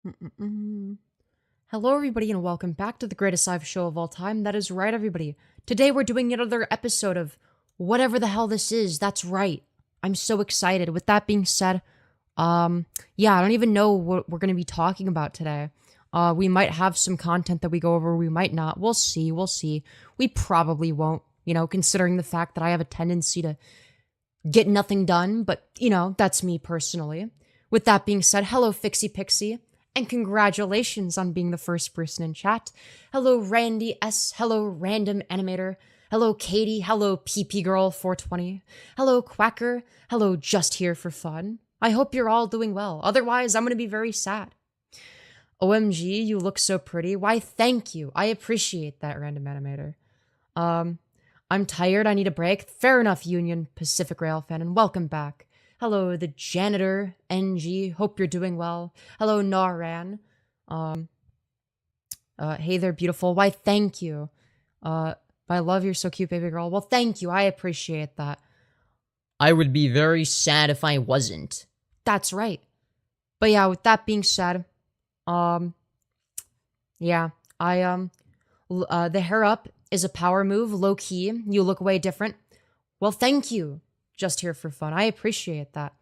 Mm-mm-mm. Hello, everybody, and welcome back to the greatest live show of all time. That is right, everybody. Today, we're doing another episode of whatever the hell this is. That's right. I'm so excited. With that being said, yeah, I don't even know what we're going to be talking about today. We might have some content that we go over, we might not. We'll see. We'll see. We probably won't, considering the fact that I have a tendency to get nothing done, but, that's me personally. With that being said, hello, Fixie Pixie, and congratulations on being the first person in chat. Hello, Randy S. Hello, Random Animator. Hello, Katie. Hello, PP Girl 420. Hello, Quacker. Hello, Just Here for Fun. I hope you're all doing well. Otherwise, I'm going to be very sad. OMG, you look so pretty. Why, thank you. I appreciate that, Random Animator. I'm tired. I need a break. Fair enough, Union Pacific Rail fan, and welcome back. Hello, the janitor, NG. Hope you're doing well. Hello, Naran. Hey there, beautiful. Why, thank you. I love you're so cute, baby girl. Well, thank you. I appreciate that. I would be very sad if I wasn't. That's right. But yeah, with that being said, yeah, the hair up is a power move, low key. You look way different. Well, thank you. Just here for fun. I appreciate that.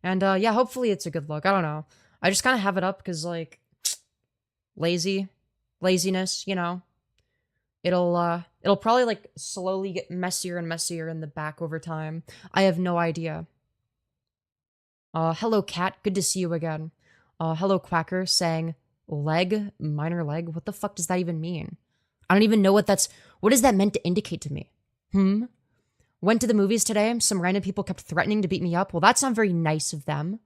And yeah, hopefully it's a good look. I don't know. I just kind of have it up because like laziness, It'll probably like slowly get messier and messier in the back over time. I have no idea. Hello cat, good to see you again. Hello Quacker saying leg, minor leg. What the fuck does that even mean? I don't even know what is that meant to indicate to me? Went to the movies today. Some random people kept threatening to beat me up. Well, that's not very nice of them.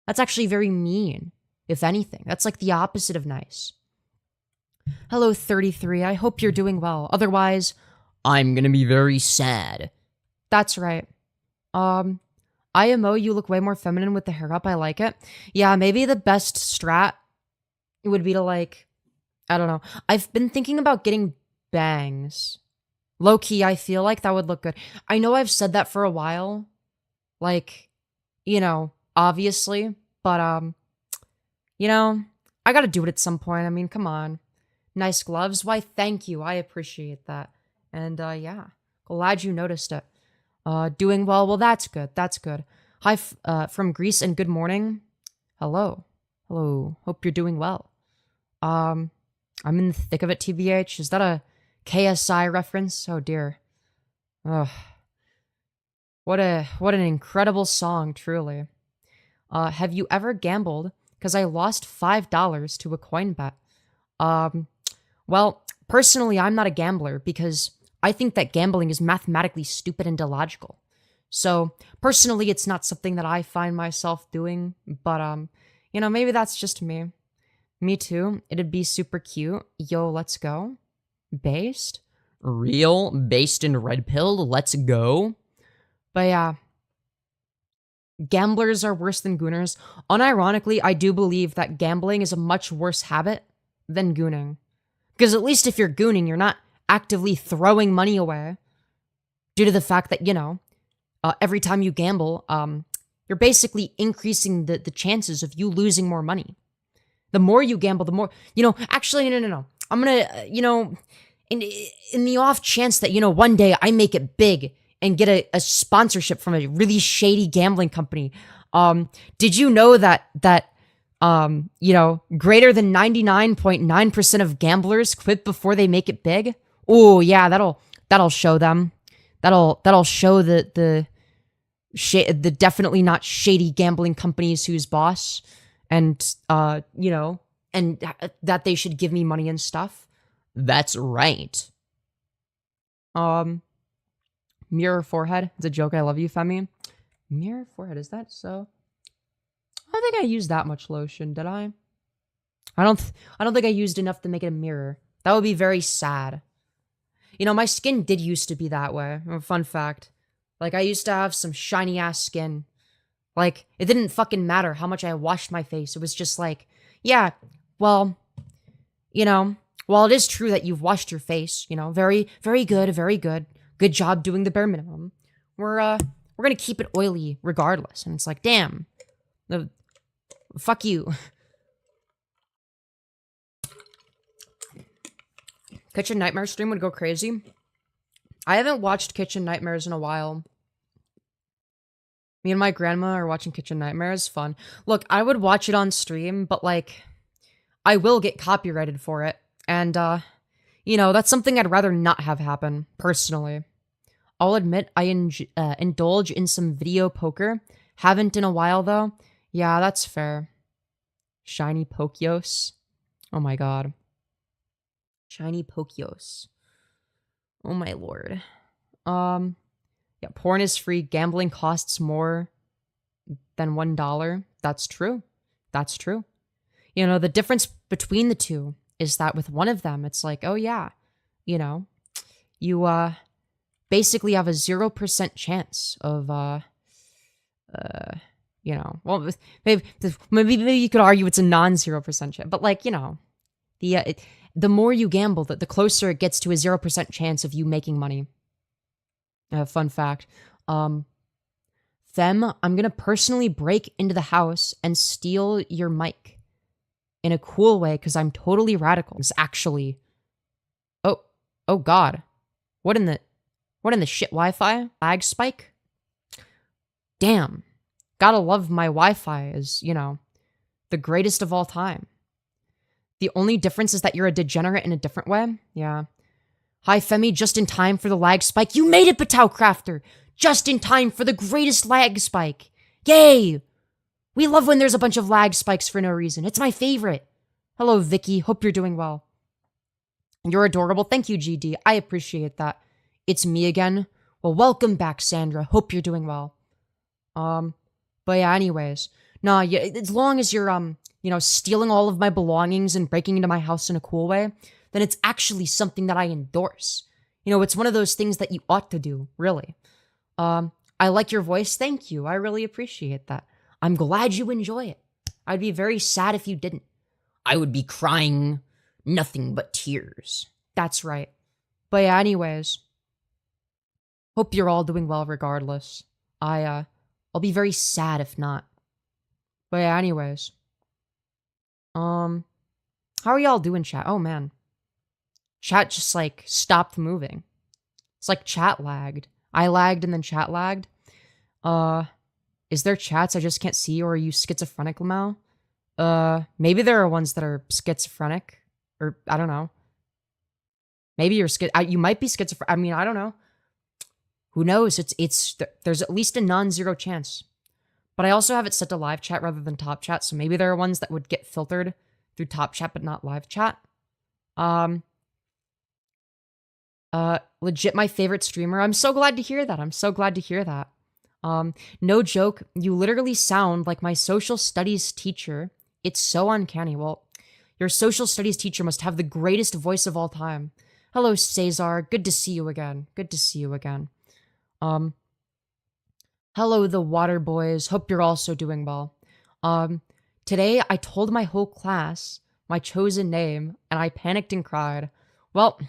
That's actually very mean, if anything. That's like the opposite of nice. Hello, 33. I hope you're doing well. Otherwise, I'm gonna be very sad. That's right. IMO, you look way more feminine with the hair up. I like it. Yeah, maybe the best strat would be to like, I don't know. I've been thinking about getting bangs. Low key, I feel like that would look good. I know I've said that for a while. Like, obviously. But, I gotta do it at some point. I mean, come on. Nice gloves. Why, thank you. I appreciate that. And, yeah. Glad you noticed it. Doing well. Well, that's good. That's good. Hi, from Greece and good morning. Hello. Hello. Hope you're doing well. I'm in the thick of it, TBH. Is that a KSI reference? Oh dear. Ugh. What an incredible song, truly. Have you ever gambled? Because I lost $5 to a coin bet. Well, personally, I'm not a gambler because I think that gambling is mathematically stupid and illogical. So, personally, it's not something that I find myself doing, but, maybe that's just me. Me too. It'd be super cute. Yo, let's go. Based? Real? Based in red pill? Let's go. But yeah. Gamblers are worse than gooners. Unironically, I do believe that gambling is a much worse habit than gooning. Because at least if you're gooning, you're not actively throwing money away. Due to the fact that, every time you gamble, you're basically increasing the chances of you losing more money. The more you gamble, the more, actually, no. I'm gonna, in the off chance that, one day I make it big and get a sponsorship from a really shady gambling company. Did you know that greater than 99.9% of gamblers quit before they make it big? Oh yeah, that'll show them. That'll show the definitely not shady gambling companies whose boss and and that they should give me money and stuff. That's right. Mirror forehead. It's a joke. I love you, Femi. Mirror forehead. Is that so? I don't think I used that much lotion, did I? I don't think I used enough to make it a mirror. That would be very sad. My skin did used to be that way. Fun fact. Like, I used to have some shiny ass skin. Like, it didn't fucking matter how much I washed my face. It was just like, yeah, well, while it is true that you've washed your face, very, very good, very good. Good job doing the bare minimum. We're gonna keep it oily regardless. And it's like, damn. Fuck you. Kitchen Nightmare stream would go crazy. I haven't watched Kitchen Nightmares in a while. Me and my grandma are watching Kitchen Nightmares. Fun. Look, I would watch it on stream, but like, I will get copyrighted for it. And, you know, that's something I'd rather not have happen, personally. I'll admit I indulge in some video poker. Haven't in a while, though. Yeah, that's fair. Shiny Pokios. Oh my god. Shiny Pokios. Oh my lord. Yeah, porn is free. Gambling costs more than $1. That's true. That's true. You know, the difference between the two is that with one of them, it's like, oh yeah, you know, you basically have a 0% chance of you know, well, maybe you could argue it's a non-0% chance, but like, you know, the more you gamble, the closer it gets to a 0% chance of you making money. Fun fact. Them, I'm gonna personally break into the house and steal your mic in a cool way because I'm totally radical. It's actually, oh god, what in the shit Wi-Fi? Lag spike? Damn, gotta love my Wi-Fi is, you know, the greatest of all time. The only difference is that you're a degenerate in a different way. Yeah. Hi, Femi, just in time for the lag spike. You made it, Patau Crafter! Just in time for the greatest lag spike. Yay! We love when there's a bunch of lag spikes for no reason. It's my favorite. Hello, Vicky. Hope you're doing well. You're adorable. Thank you, GD. I appreciate that. It's me again. Well, welcome back, Sandra. Hope you're doing well. But yeah, anyways. Nah, yeah, as long as you're, you know, stealing all of my belongings and breaking into my house in a cool way, then it's actually something that I endorse. You know, it's one of those things that you ought to do, really. I like your voice. Thank you. I really appreciate that. I'm glad you enjoy it. I'd be very sad if you didn't. I would be crying nothing but tears. That's right. But yeah, anyways. Hope you're all doing well regardless. I'll be very sad if not. But yeah, anyways. How are y'all doing, chat? Oh, man. Chat just, like, stopped moving. It's like chat lagged. I lagged and then chat lagged. Is there chats I just can't see, or are you schizophrenic, Lamau? Maybe there are ones that are schizophrenic. Or, I don't know. Maybe you're you might be schizophrenic. I mean, I don't know. Who knows? There's at least a non-zero chance. But I also have it set to live chat rather than top chat, so maybe there are ones that would get filtered through top chat but not live chat. Legit my favorite streamer. I'm so glad to hear that. I'm so glad to hear that. No joke, you literally sound like my social studies teacher. It's so uncanny. Well, your social studies teacher must have the greatest voice of all time. Hello, Cesar. Good to see you again. Good to see you again. Hello, the water boys. Hope you're also doing well. Today I told my whole class my chosen name, and I panicked and cried. Well,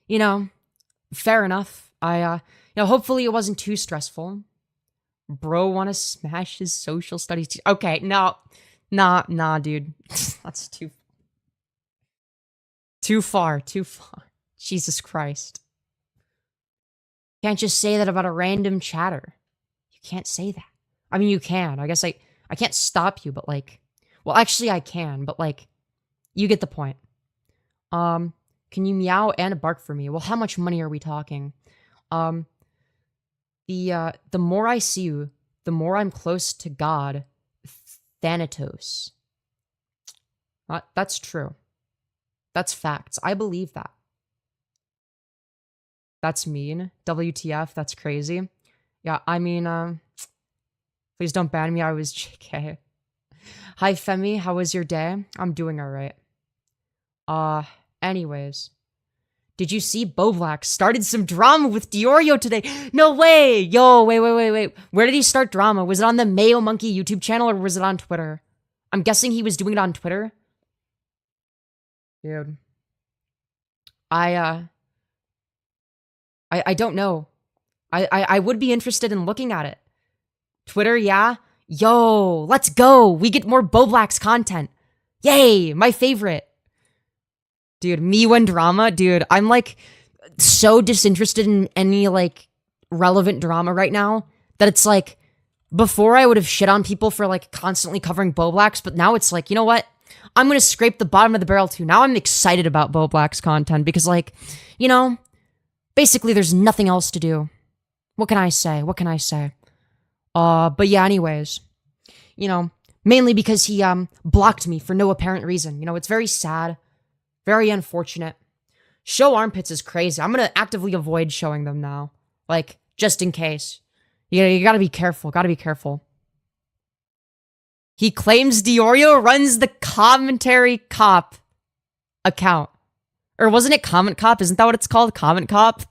you know, fair enough. You know, hopefully it wasn't too stressful. Bro wanna smash his social studies teacher. Okay, no. Nah, dude. That's too far. Jesus Christ. Can't just say that about a random chatter. You can't say that. I mean, you can. I guess I can't stop you, but like, well, actually I can, but like, you get the point. Can you meow and bark for me? Well, how much money are we talking? The more I see you, the more I'm close to God, Thanatos. That's true. That's facts. I believe that. That's mean. WTF, that's crazy. Yeah, I mean, please don't ban me, I was JK. Hi, Femi, how was your day? I'm doing alright. Anyways. Did you see Bo Black started some drama with Diorio today? No way! Yo, wait. Where did he start drama? Was it on the Mayo Monkey YouTube channel or was it on Twitter? I'm guessing he was doing it on Twitter. Dude. I don't know. I would be interested in looking at it. Twitter, yeah? Yo, let's go! We get more Bo Black's content. Yay! My favorite. Dude, me when drama, dude, I'm like so disinterested in any like relevant drama right now that it's like before I would have shit on people for like constantly covering Bo Blacks, but now it's like, you know what? I'm gonna scrape the bottom of the barrel too. Now I'm excited about Bo Black's content because like, you know, basically there's nothing else to do. What can I say? What can I say? But yeah, anyways, you know, mainly because he blocked me for no apparent reason. You know, it's very sad. Very unfortunate. Show armpits is crazy. I'm gonna actively avoid showing them now. Like, just in case. You gotta be careful. Gotta be careful. He claims Diorio runs the Commentary Cop account. Or wasn't it Comment Cop? Isn't that what it's called? Comment Cop?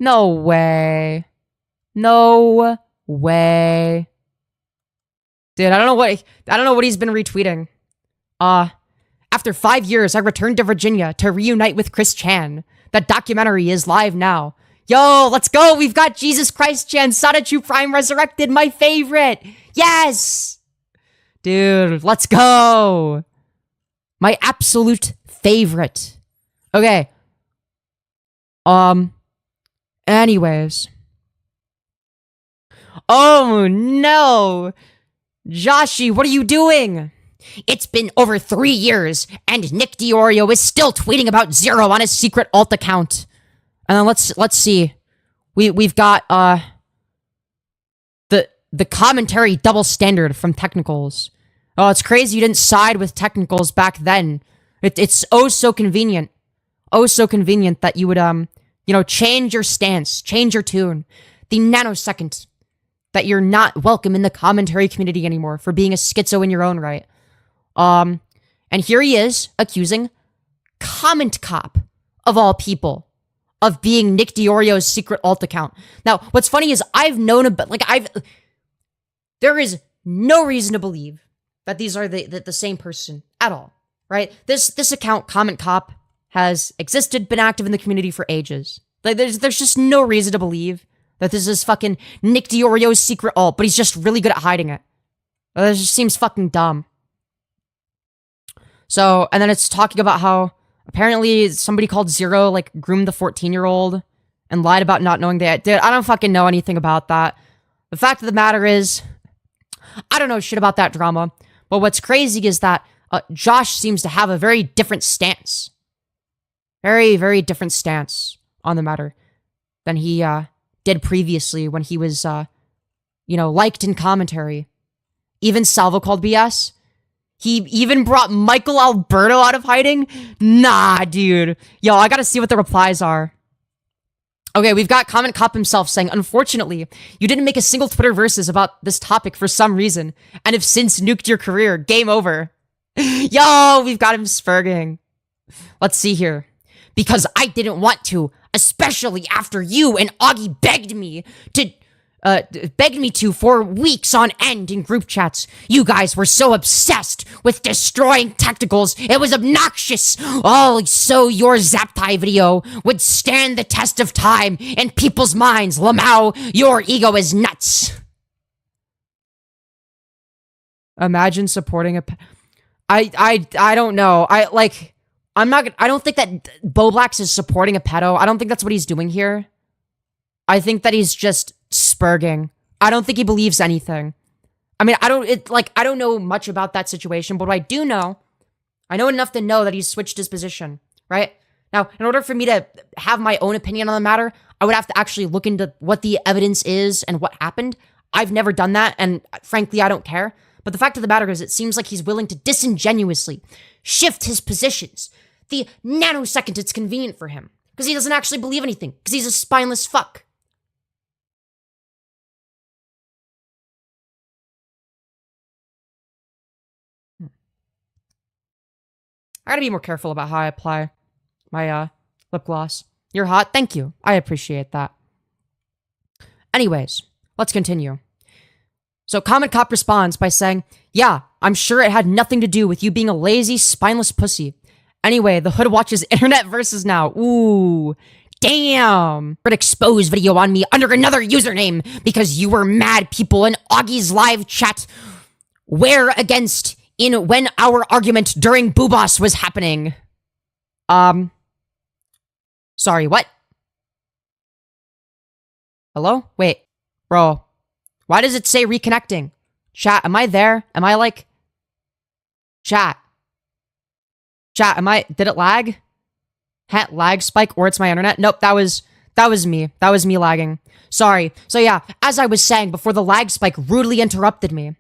No way. No way. Dude, I don't know what he's been retweeting. After 5 years, I returned to Virginia to reunite with Chris Chan. That documentary is live now. Yo, let's go! We've got Jesus Christ Chan, Sadachu Prime Resurrected, my favorite! Yes! Dude, let's go! My absolute favorite. Okay. Anyways. Oh, no! Joshi, what are you doing? It's been over 3 years, and Nick Diorio is still tweeting about Zero on his secret alt account. And then let's see. We've got the commentary double standard from Technicals. Oh, it's crazy you didn't side with Technicals back then. It's oh so convenient. Oh so convenient that you would you know, change your stance, change your tune. The nanosecond that you're not welcome in the commentary community anymore for being a schizo in your own right. And here he is accusing Comment Cop, of all people, of being Nick Diorio's secret alt account. Now, what's funny is I've known about, like, there is no reason to believe that these are the same person at all, right? This account, Comment Cop, has existed, been active in the community for ages. Like, there's just no reason to believe that this is fucking Nick Diorio's secret alt, but he's just really good at hiding it. That just seems fucking dumb. So, and then it's talking about how apparently somebody called Zero, like, groomed the 14-year-old and lied about not knowing that. Dude, I don't fucking know anything about that. The fact of the matter is, I don't know shit about that drama. But what's crazy is that Josh seems to have a very different stance. Very, very different stance on the matter than he did previously when he was, you know, liked in commentary. Even Salvo called BS. He even brought Michael Alberto out of hiding? Nah, dude. Yo, I gotta see what the replies are. Okay, we've got Comment Cop himself saying, unfortunately, you didn't make a single Twitter versus about this topic for some reason, and have since nuked your career. Game over. Yo, we've got him spurging. Let's see here. Because I didn't want to, especially after you and Augie begged me to for weeks on end in group chats. You guys were so obsessed with destroying Technicals, it was obnoxious. Oh, so your Zaptai video would stand the test of time in people's minds. Lamau, your ego is nuts. Imagine supporting a... I don't know. I don't think that Bo Blacks is supporting a pedo. I don't think that's what he's doing here. I think that he's just spurging. I don't think he believes anything. I mean, I don't know much about that situation, but what I do know, I know enough to know that he's switched his position, right? Now, in order for me to have my own opinion on the matter, I would have to actually look into what the evidence is and what happened. I've never done that, and frankly, I don't care. But the fact of the matter is, it seems like he's willing to disingenuously shift his positions the nanosecond it's convenient for him. Because he doesn't actually believe anything. Because he's a spineless fuck. I gotta be more careful about how I apply my lip gloss. You're hot? Thank you. I appreciate that. Anyways, let's continue. So Comment Cop responds by saying, yeah, I'm sure it had nothing to do with you being a lazy, spineless pussy. Anyway, the hood watches internet versus now. Ooh, damn. An exposed video on me under another username because you were mad people in Augie's live chat where against in when our argument during Boobos was happening. Sorry, what? Hello? Wait. Bro. Why does it say reconnecting? Chat, am I there? Am I like... Chat. Chat, did it lag? Lag spike, or it's my internet? Nope, that was me. That was me lagging. Sorry. So yeah, as I was saying before the lag spike rudely interrupted me.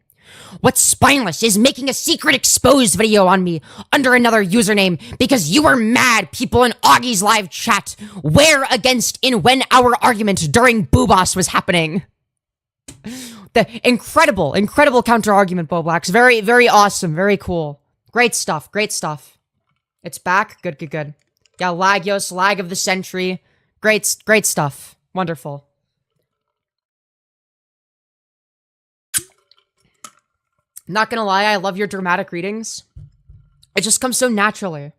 What's spineless is making a secret exposed video on me under another username because you were mad people in Augie's live chat where against in when our argument during Boobos was happening. The incredible counter argument, Boblax. Very, very awesome. Very cool. Great stuff. It's back. Good. Yeah, Lagios, lag of the century. Great stuff. Wonderful. Not gonna lie, I love your dramatic readings. It just comes so naturally.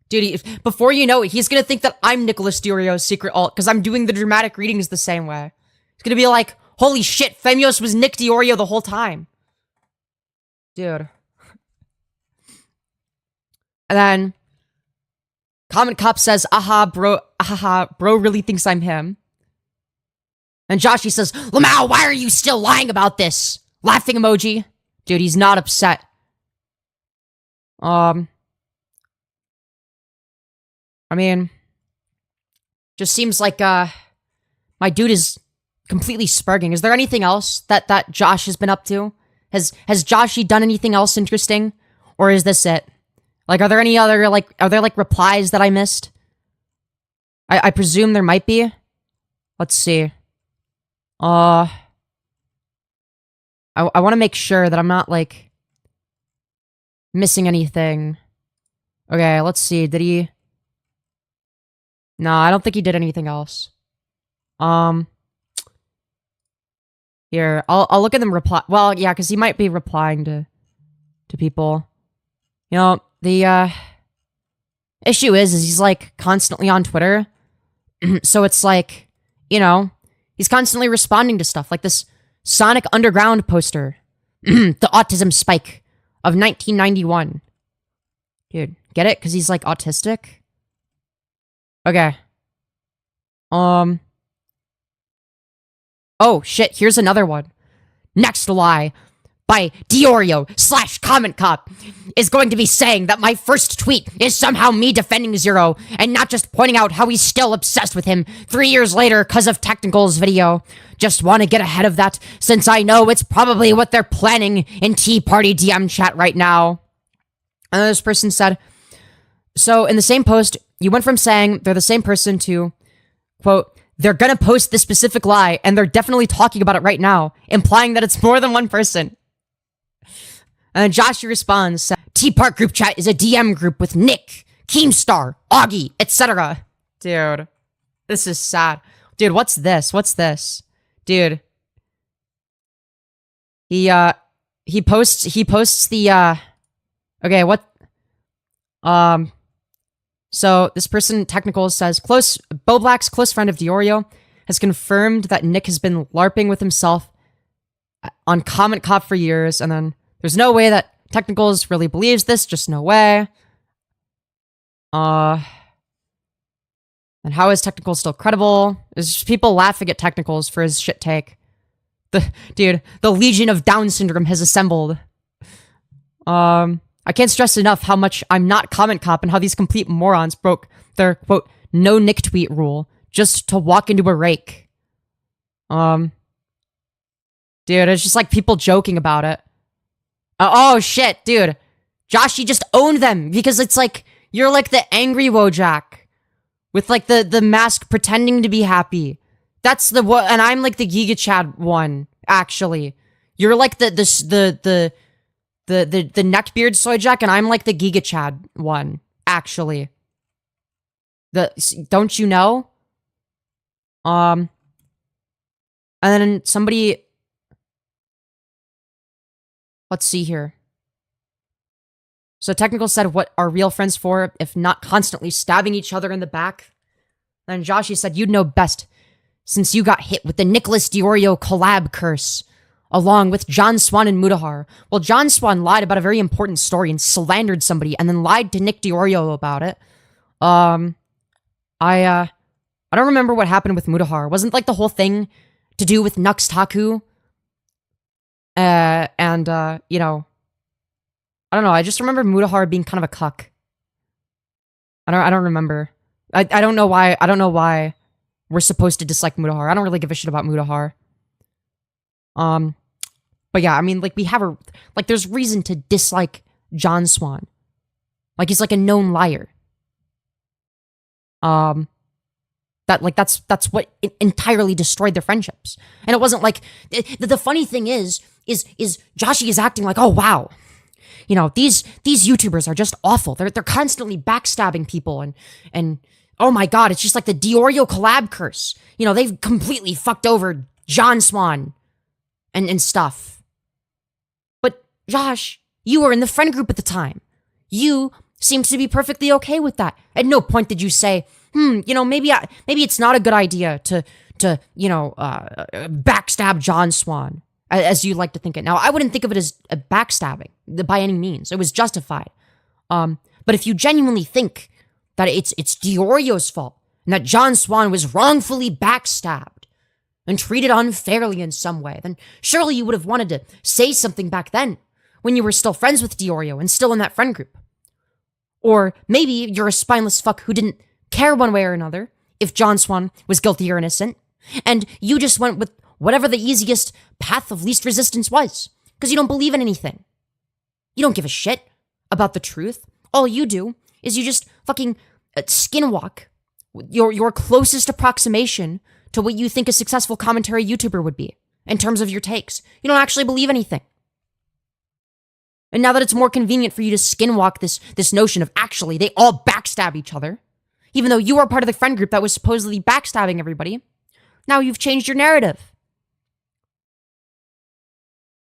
Dude, before you know it, he's gonna think that I'm Nicholas Diorio's secret alt, because I'm doing the dramatic readings the same way. He's gonna be like, holy shit, Femyoz was Nick Diorio the whole time. Dude. And then, Comment Cop says, bro really thinks I'm him. And Joshi says, Lamau, why are you still lying about this? Laughing emoji. Dude, he's not upset. I mean, just seems like, my dude is completely spurging. Is there anything else that Josh has been up to? Has Joshi done anything else interesting? Or is this it? Like, are there any other, are there, replies that I missed? I presume there might be. Let's see. I want to make sure that I'm not, missing anything. Okay, let's see. Did he... No, I don't think he did anything else. Here, I'll look at them reply... Well, yeah, because he might be replying to people. You know, the, issue is he's, constantly on Twitter. So it's you know, he's constantly responding to stuff, like this Sonic Underground poster. The autism spike of 1991. Dude, get it? Because he's, autistic? Okay. Oh, shit, here's another one. Next lie by Diorio/Comment Cop is going to be saying that my first tweet is somehow me defending Zero and not just pointing out how he's still obsessed with him 3 years later because of Technical's video. Just want to get ahead of that since I know it's probably what they're planning in Tea Party DM chat right now. And then this person said, so in the same post, you went from saying they're the same person to, quote, they're gonna post this specific lie and they're definitely talking about it right now, implying that it's more than one person. And then Joshi responds, Tea Park group chat is a DM group with Nick, Keemstar, Augie, etc. Dude, this is sad. Dude, what's this? Dude. He posts the, okay, what? So this person, Technical, says, Bo Black's close friend of Diorio has confirmed that Nick has been LARPing with himself on Comment Cop for years, and then there's no way that Technicals really believes this, just no way. And how is Technical still credible? It's just people laughing at Technicals for his shit take. The Legion of Down Syndrome has assembled. I can't stress enough how much I'm not Comment Cop and how these complete morons broke their, quote, no Nick tweet rule just to walk into a rake. Dude, it's just people joking about it. Oh shit, dude. Joshi just owned them because it's you're the angry Wojak with the mask pretending to be happy. That's the one, and I'm the Giga Chad one, actually. You're the neckbeard Soyjack, and I'm the Giga Chad one, actually. Don't you know? And then somebody... Let's see here. So Technical said, what are real friends for if not constantly stabbing each other in the back? Then Joshi said, you'd know best since you got hit with the Nicholas Diorio collab curse. along with John Swan and Mudahar. Well, John Swan lied about a very important story and slandered somebody and then lied to Nick DiOrio about it. I don't remember what happened with Mudahar. Wasn't like the whole thing to do with Nux Taku? You know, I don't know. I just remember Mudahar being kind of a cuck. I don't remember. I don't know why. I don't know why we're supposed to dislike Mudahar. I don't really give a shit about Mudahar. But yeah, I mean, like, we have a, like, there's reason to dislike John Swan. Like, he's like a known liar. That's what entirely destroyed their friendships. And it wasn't like, the funny thing is Joshi is acting like, oh wow, you know, these YouTubers are just awful. They're constantly backstabbing people and oh my god, it's just like the DiOrio collab curse. You know, they've completely fucked over John Swan and stuff. But Josh, you were in the friend group at the time. You seemed to be perfectly okay with that. At no point did you say, you know, maybe it's not a good idea to you know, backstab John Swan, as you like to think it. Now, I wouldn't think of it as a backstabbing by any means. It was justified. But if you genuinely think that it's DiOrio's fault and that John Swan was wrongfully backstabbed and treated unfairly in some way, then surely you would have wanted to say something back then when you were still friends with DiOrio and still in that friend group. Or maybe you're a spineless fuck who didn't care one way or another if John Swan was guilty or innocent, and you just went with whatever the easiest path of least resistance was, because you don't believe in anything. You don't give a shit about the truth. All you do is you just fucking skinwalk your closest approximation to what you think a successful commentary YouTuber would be in terms of your takes. You don't actually believe anything. And now that it's more convenient for you to skinwalk this notion of actually they all backstab each other, even though you are part of the friend group that was supposedly backstabbing everybody, now you've changed your narrative.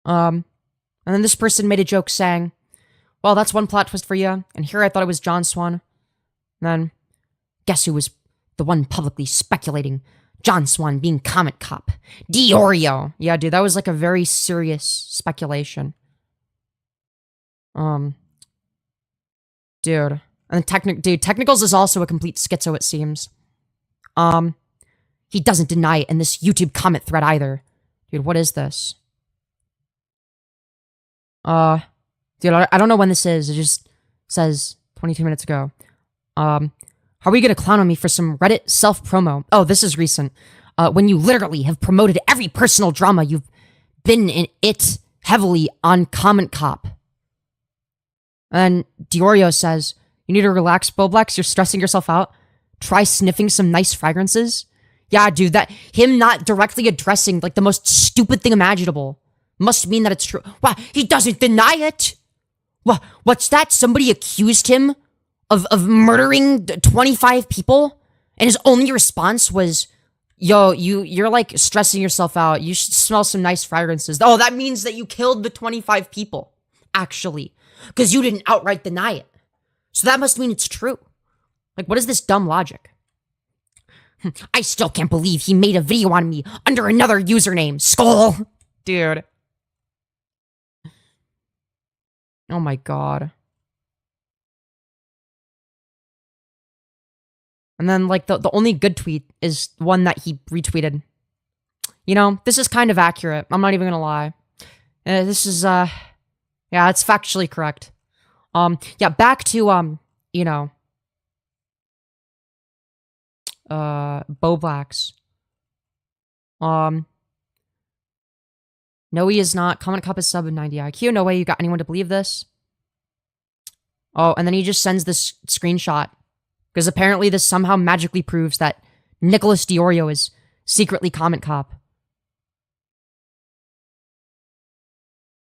And then this person made a joke saying, well, that's one plot twist for you, and here I thought it was John Swan. And then, guess who was the one publicly speculating John Swan being Comet Cop? DiOrio. Yeah, dude, that was like a very serious speculation. Dude. And Technicals is also a complete schizo, it seems. He doesn't deny it in this YouTube comment thread either. Dude, what is this? Dude, I don't know when this is. It just says 22 minutes ago. How are you gonna clown on me for some Reddit self-promo? Oh, this is recent. When you literally have promoted every personal drama you've been in it heavily on Comment Cop. And DiOrio says, you need to relax, Boblex. You're stressing yourself out. Try sniffing some nice fragrances. Yeah, dude, that him not directly addressing like the most stupid thing imaginable must mean that it's true. Wow, he doesn't deny it. What's that? Somebody accused him of murdering 25 people, and his only response was, yo, you're like stressing yourself out. You should smell some nice fragrances. Oh, that means that you killed the 25 people, actually, because you didn't outright deny it. So that must mean it's true. Like, what is this dumb logic? I still can't believe he made a video on me under another username. Skull. Dude. Oh my god. And then, like, the only good tweet is one that he retweeted. You know, this is kind of accurate. I'm not even gonna lie. This is, yeah, it's factually correct. Yeah, back to, you know, Boblax. No, he is not. Comment Cup is sub of 90 IQ. No way you got anyone to believe this. Oh, and then he just sends this screenshot. Because apparently this somehow magically proves that Nicholas DiOrio is secretly Comment Cop.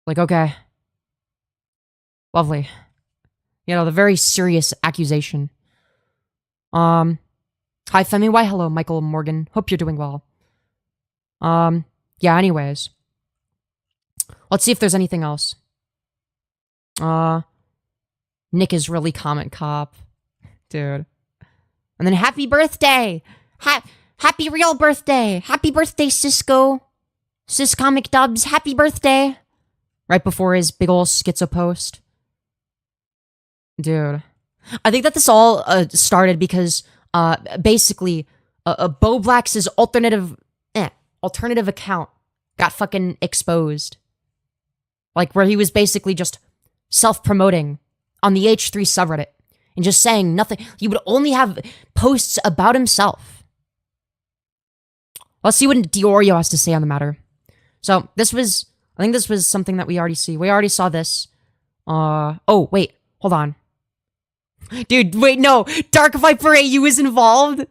Like, okay. Lovely. You know, the very serious accusation. Hi, Femi. Why, hello, Michael Morgan. Hope you're doing well. Yeah, anyways. Let's see if there's anything else. Nick is really Comment Cop. Dude. And then happy birthday! Happy real birthday! Happy birthday, Cisco! Sis Comic Dubs, happy birthday. Right before his big ol' schizo post. Dude. I think that this all started because, basically, Bo Black's alternative account got fucking exposed. Like, where he was basically just self-promoting on the H3 subreddit and just saying nothing. He would only have posts about himself. Let's see what Diorio has to say on the matter. So, I think this was something that we already see. We already saw this. Oh, wait, hold on. Dude, wait, no, Dark Viper AU is involved?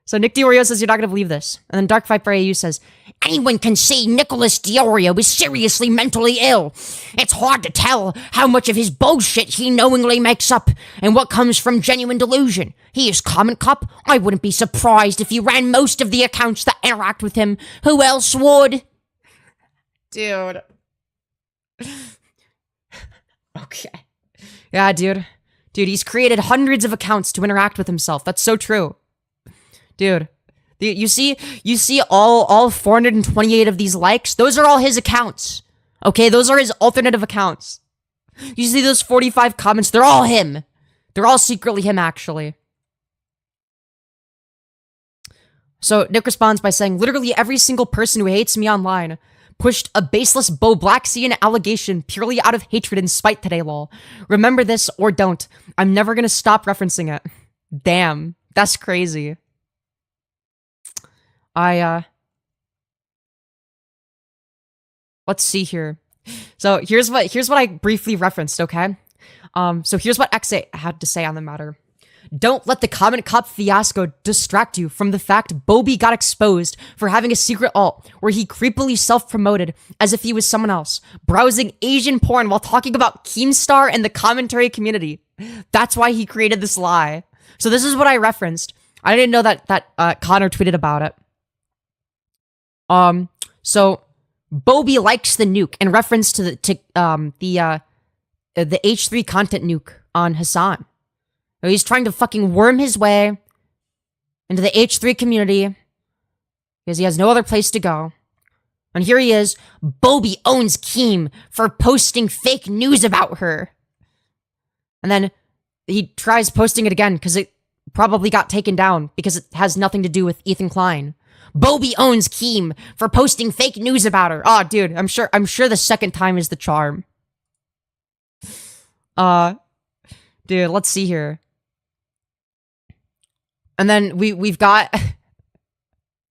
So Nick Diorio says you're not gonna believe this. And then Dark Viper AU says, anyone can see Nicholas Diorio is seriously mentally ill. It's hard to tell how much of his bullshit he knowingly makes up and what comes from genuine delusion. He is Comment Cop. I wouldn't be surprised if he ran most of the accounts that interact with him. Who else would? Dude. Okay. Yeah, dude. Dude, he's created hundreds of accounts to interact with himself. That's so true. Dude. You see all 428 of these likes? Those are all his accounts. Okay, those are his alternative accounts. You see those 45 comments? They're all him. They're all secretly him, actually. So Nick responds by saying, literally every single person who hates me online pushed a baseless Bo Blacksian allegation purely out of hatred and spite today, lol. Remember this or don't. I'm never gonna stop referencing it. Damn, that's crazy. Let's see here. So here's what I briefly referenced, okay? So here's what X8 had to say on the matter. Don't let the Comment Cop fiasco distract you from the fact Bobby got exposed for having a secret alt where he creepily self-promoted as if he was someone else, browsing Asian porn while talking about Keemstar and the commentary community. That's why he created this lie. So this is what I referenced. I didn't know that Connor tweeted about it. So Bobby likes the nuke in reference to the H3 content nuke on Hassan. He's trying to fucking worm his way into the H3 community because he has no other place to go. And here he is. Bobby owns Keem for posting fake news about her. And then he tries posting it again because it probably got taken down because it has nothing to do with Ethan Klein. Bobby owns Keem for posting fake news about her. Oh, dude, I'm sure the second time is the charm. Dude, let's see here. And then we've got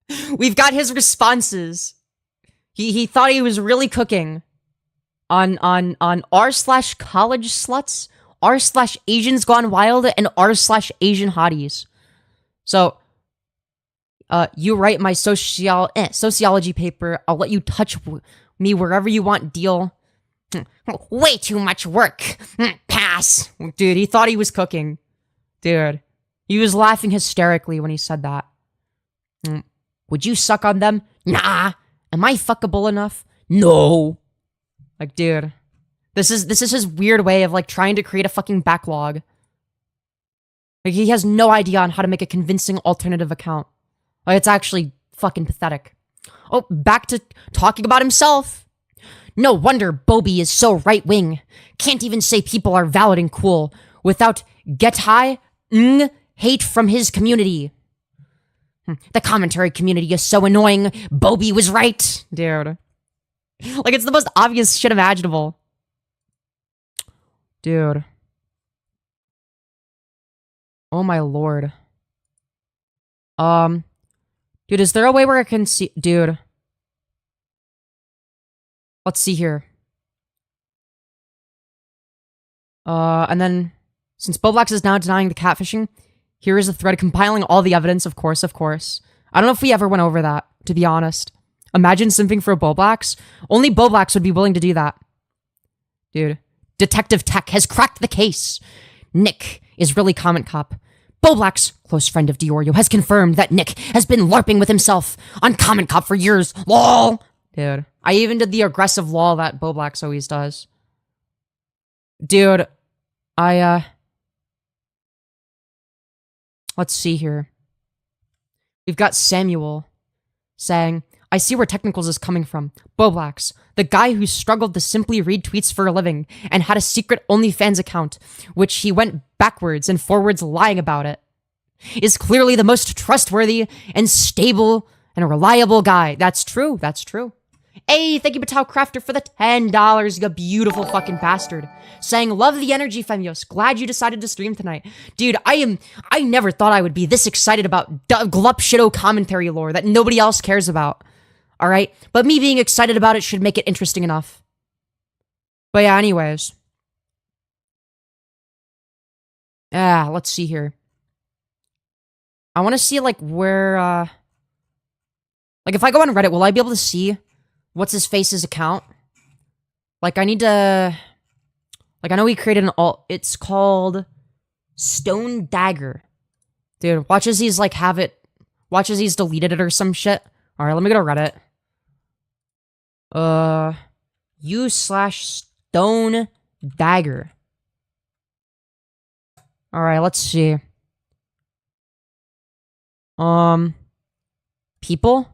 his responses. He thought he was really cooking on r/college sluts, r/Asians gone wild, and r/Asian hotties. So you write my sociology paper. I'll let you touch me wherever you want. Deal. Way too much work. Pass. Dude, he thought he was cooking. Dude. He was laughing hysterically when he said that. Would you suck on them? Nah. Am I fuckable enough? No. Like, dude. This is his weird way of, like, trying to create a fucking backlog. Like, he has no idea on how to make a convincing alternative account. Like, it's actually fucking pathetic. Oh, back to talking about himself. No wonder Bobby is so right-wing. Can't even say people are valid and cool without get high, hate from his community. The commentary community is so annoying. Bobby was right. Dude. Like, it's the most obvious shit imaginable. Dude. Oh my lord. Dude, is there a way where I can see... Dude. Let's see here. And then... Since Boblax is now denying the catfishing, here is a thread compiling all the evidence, of course. I don't know if we ever went over that, to be honest. Imagine simping for Boblax. Only Boblax would be willing to do that. Dude. Detective Tech has cracked the case. Nick is really Comment Cop. Boblax, close friend of Diorio, has confirmed that Nick has been LARPing with himself on Comment Cop for years. LOL. Dude. I even did the aggressive lol that Boblax always does. Dude. Let's see here. We've got Samuel saying, I see where technicals is coming from. Boblax, the guy who struggled to simply read tweets for a living and had a secret OnlyFans account, which he went backwards and forwards lying about it, is clearly the most trustworthy and stable and reliable guy. That's true. That's true. Hey, thank you, Batal Crafter, for the $10, you beautiful fucking bastard. Saying, love the energy, Femyoz. Glad you decided to stream tonight. Dude, I never thought I would be this excited about glup shitto commentary lore that nobody else cares about. Alright? But me being excited about it should make it interesting enough. But yeah, anyways. Let's see here. I want to see, like, where, like, if I go on Reddit, will I be able to see what's his face's account? Like, I need to... Like, I know he created an alt. It's called Stone Dagger. Dude, watch as he's, like, have it... Watch as he's deleted it or some shit. Alright, let me go to Reddit. u/Stone Dagger. Alright, let's see. People?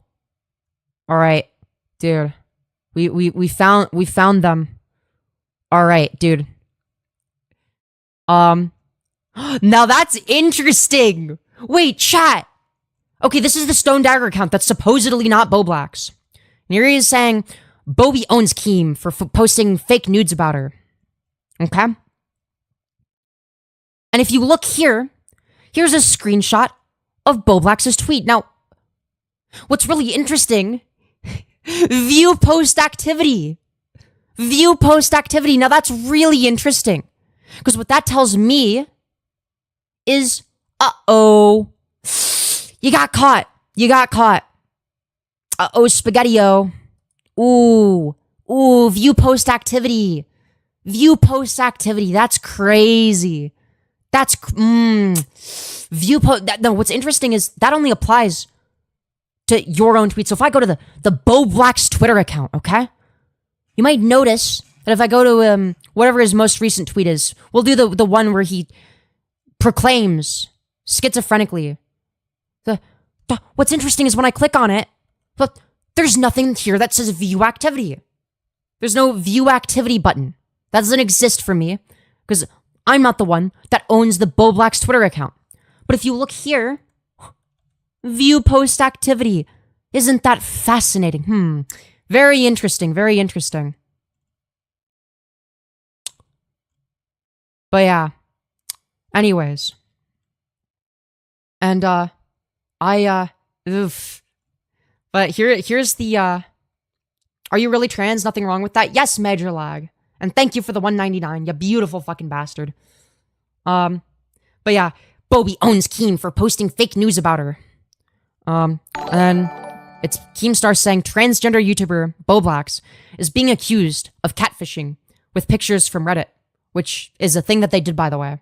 Alright, dude. We found them. Alright, dude. Now that's interesting! Wait, chat! Okay, this is the Stone Dagger account that's supposedly not Boblax. And here he is saying, Bobby owns Keem for posting fake nudes about her. Okay? And if you look here, here's a screenshot of Boblax's tweet. Now, what's really interesting, view post activity. View post activity. Now that's really interesting. Because what that tells me is, uh-oh, you got caught. You got caught. Uh-oh, spaghetti-o. Ooh, view post activity. View post activity. That's crazy. That's, view post, no, what's interesting is that only applies to your own tweets. So if I go to the Boblax Twitter account, okay? You might notice that if I go to, whatever his most recent tweet is, we'll do the one where he proclaims schizophrenically. What's interesting is when I click on it, look, there's nothing here that says view activity. There's no view activity button. That doesn't exist for me because I'm not the one that owns the Boblax Twitter account. But if you look here, view post activity. Isn't that fascinating? Very interesting, very interesting. But yeah. Anyways. And, oof. But here's the, are you really trans? Nothing wrong with that? Yes, Major Lag. And thank you for the 199, you beautiful fucking bastard. But yeah, Bobby owns Keem for posting fake news about her. And then it's Keemstar saying transgender YouTuber Boblax is being accused of catfishing with pictures from Reddit, which is a thing that they did, by the way.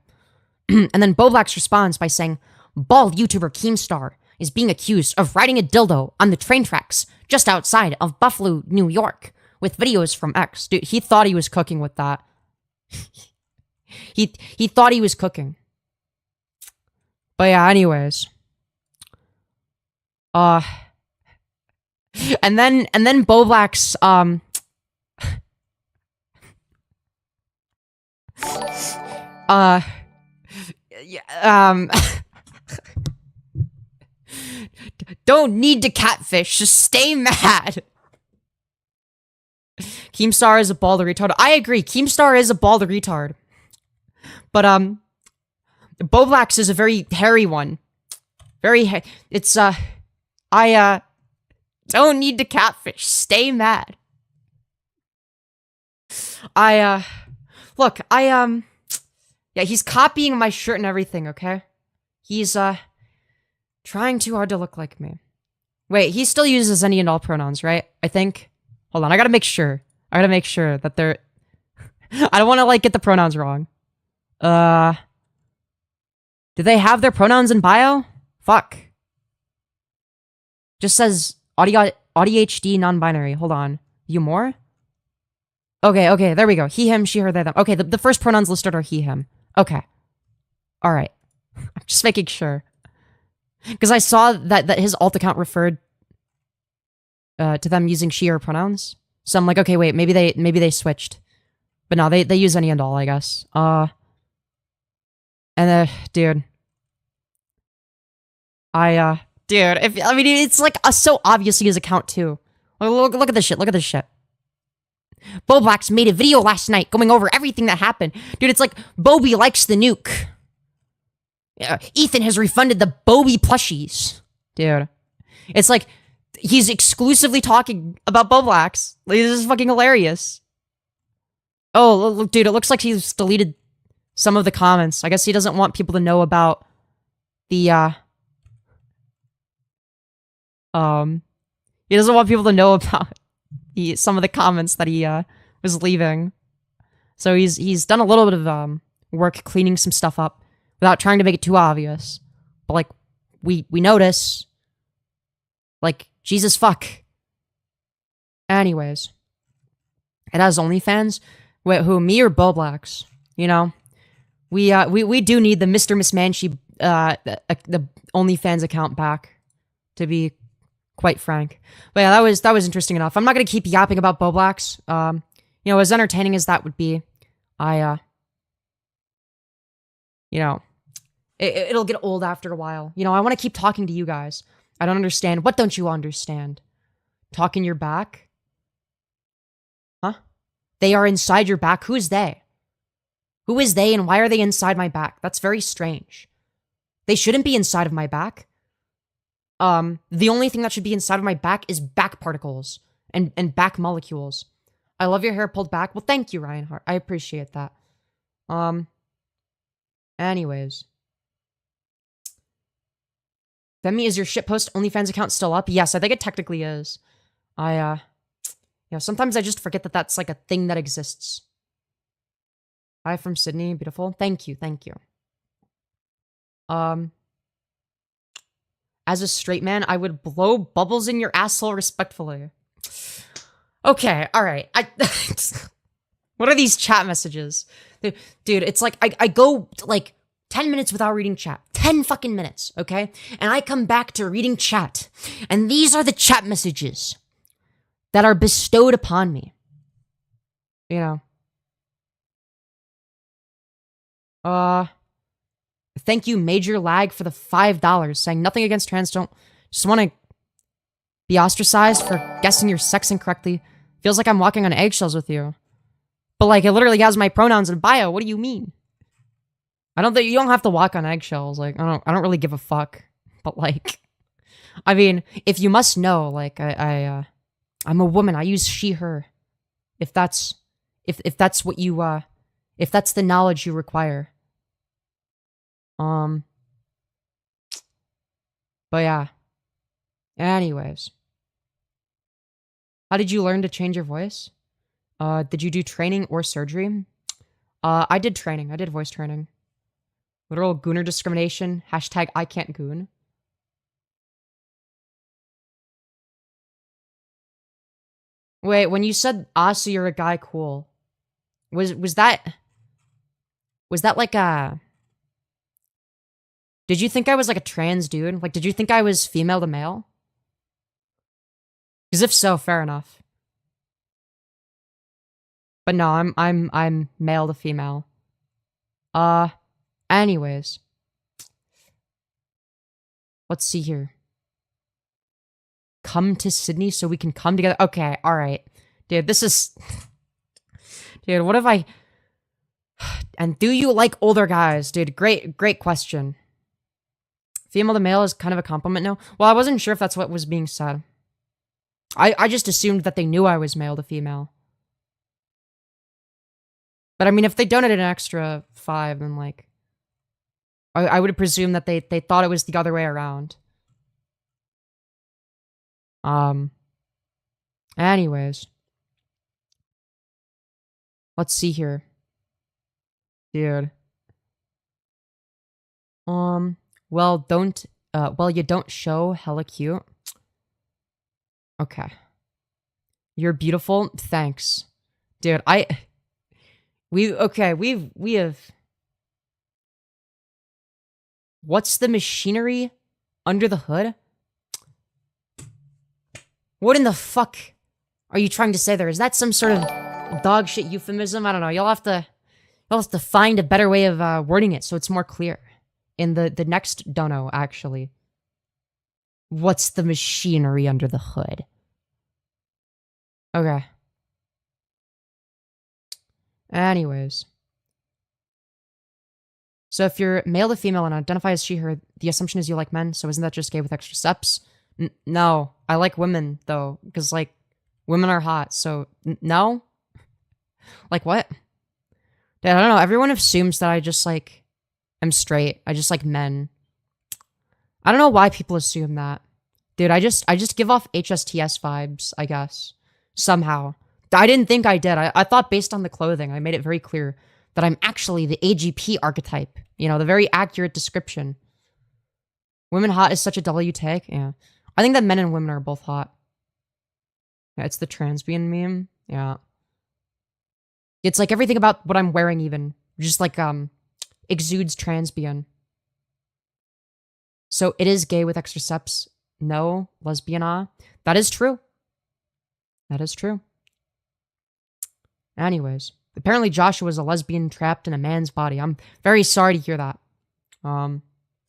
And then Boblax responds by saying, bald YouTuber Keemstar is being accused of riding a dildo on the train tracks just outside of Buffalo, New York, with videos from X. Dude, he thought he was cooking with that. He thought he was cooking. But yeah, anyways. And then Boblax, don't need to catfish, just stay mad. Keemstar is a bald retard. I agree, Keemstar is a bald retard. But, Boblax is a very hairy one. It's, I don't need to catfish, stay mad. Look, yeah, he's copying my shirt and everything, okay? He's, trying too hard to look like me. Wait, he still uses any and all pronouns, right? I think. Hold on, I gotta make sure. I gotta make sure that they're... I don't want to, like, get the pronouns wrong. Do they have their pronouns in bio? Fuck. Just says ADHD non-binary. Hold on. View more? Okay, there we go. He, him, she, her, they, them. Okay, the first pronouns listed are he, him. Okay. Alright. I'm just making sure. Because I saw that his alt account referred to them using she her pronouns. So I'm like, okay, wait, maybe they switched. But no, they use any and all, I guess. And dude. Dude, it's like so obviously his account too. Look at this shit. Look at this shit. Boblax made a video last night going over everything that happened. Dude, it's like Bobby likes the nuke. Ethan has refunded the Bobby plushies. Dude. It's like he's exclusively talking about Boblax. Like, this is fucking hilarious. Oh, look, dude, it looks like he's deleted some of the comments. I guess he doesn't want people to know about the, he doesn't want people to know about some of the comments that he, was leaving. So he's done a little bit of, work cleaning some stuff up without trying to make it too obvious. But, like, we notice. Like, Jesus fuck. Anyways. It has OnlyFans. Wait, who, me or Boblax? You know? We do need the Mr. Miss Manchi, the OnlyFans account back, to be quite frank. But yeah, that was interesting enough. I'm not gonna keep yapping about Boblax. You know, as entertaining as that would be, you know, it'll get old after a while. You know, I want to keep talking to you guys. I don't understand. What don't you understand? Talking your back? Huh? They are inside your back? Who's they? Who is they and why are they inside my back? That's very strange. They shouldn't be inside of my back. The only thing that should be inside of my back is back particles and back molecules. I love your hair pulled back. Well, thank you, Reinhardt. I appreciate that. Anyways. Femi, is your shitpost OnlyFans account still up? Yes, I think it technically is. You know, sometimes I just forget that that's like a thing that exists. Hi from Sydney, beautiful. Thank you, thank you. As a straight man, I would blow bubbles in your asshole respectfully. Okay, alright. What are these chat messages? Dude, it's like, I go, like, 10 minutes without reading chat. 10 fucking minutes, okay? And I come back to reading chat. And these are the chat messages that are bestowed upon me. You know. Thank you, Major Lag, for the $5, saying nothing against trans, just want to be ostracized for guessing your sex incorrectly. Feels like I'm walking on eggshells with you. But, like, it literally has my pronouns in bio. What do you mean? I don't think you don't have to walk on eggshells. Like, I don't really give a fuck. But, like, I mean, if you must know, like, I'm a woman. I use she, her. If that's what you, if that's the knowledge you require. But yeah. Anyways. How did you learn to change your voice? Did you do training or surgery? I did training. I did voice training. Literal gooner discrimination. Hashtag I can't goon. Wait, when you said, so you're a guy, cool. Was that like a... Did you think I was like a trans dude? Like, did you think I was female to male? Because if so, fair enough. But no, I'm male to female. Anyways. Let's see here. Come to Sydney so we can come together. Okay, alright. Dude, this is... Dude, what if I... And do you like older guys? Dude, great question. Female to male is kind of a compliment now. Well, I wasn't sure if that's what was being said. I just assumed that they knew I was male to female. But I mean, if they donated an extra $5, then like... I would presume that they thought it was the other way around. Anyways. Let's see here. Dude. Well, you don't show hella cute. Okay. You're beautiful. Thanks. Dude, we have... What's the machinery under the hood? What in the fuck are you trying to say there? Is that some sort of dog shit euphemism? I don't know. You'll have to find a better way of wording it so it's more clear. In the next dono, actually. What's the machinery under the hood? Okay. Anyways. So if you're male to female and identify as she, her, the assumption is you like men, so isn't that just gay with extra steps? No. I like women, though, because, like, women are hot, so no? Like, what? Dude, I don't know. Everyone assumes that I just, like, am straight. I just like men. I don't know why people assume that. Dude, I just give off HSTS vibes, I guess. Somehow. I didn't think I did. I thought based on the clothing, I made it very clear that I'm actually the AGP archetype. You know, the very accurate description. Women hot is such a W take. Yeah. I think that men and women are both hot. Yeah, it's the transbian meme. Yeah. It's like everything about what I'm wearing even. Just like, exudes transbian. So it is gay with extra steps. No. Lesbian, ah. That is true. That is true. Anyways. Apparently Joshua is a lesbian trapped in a man's body. I'm very sorry to hear that. You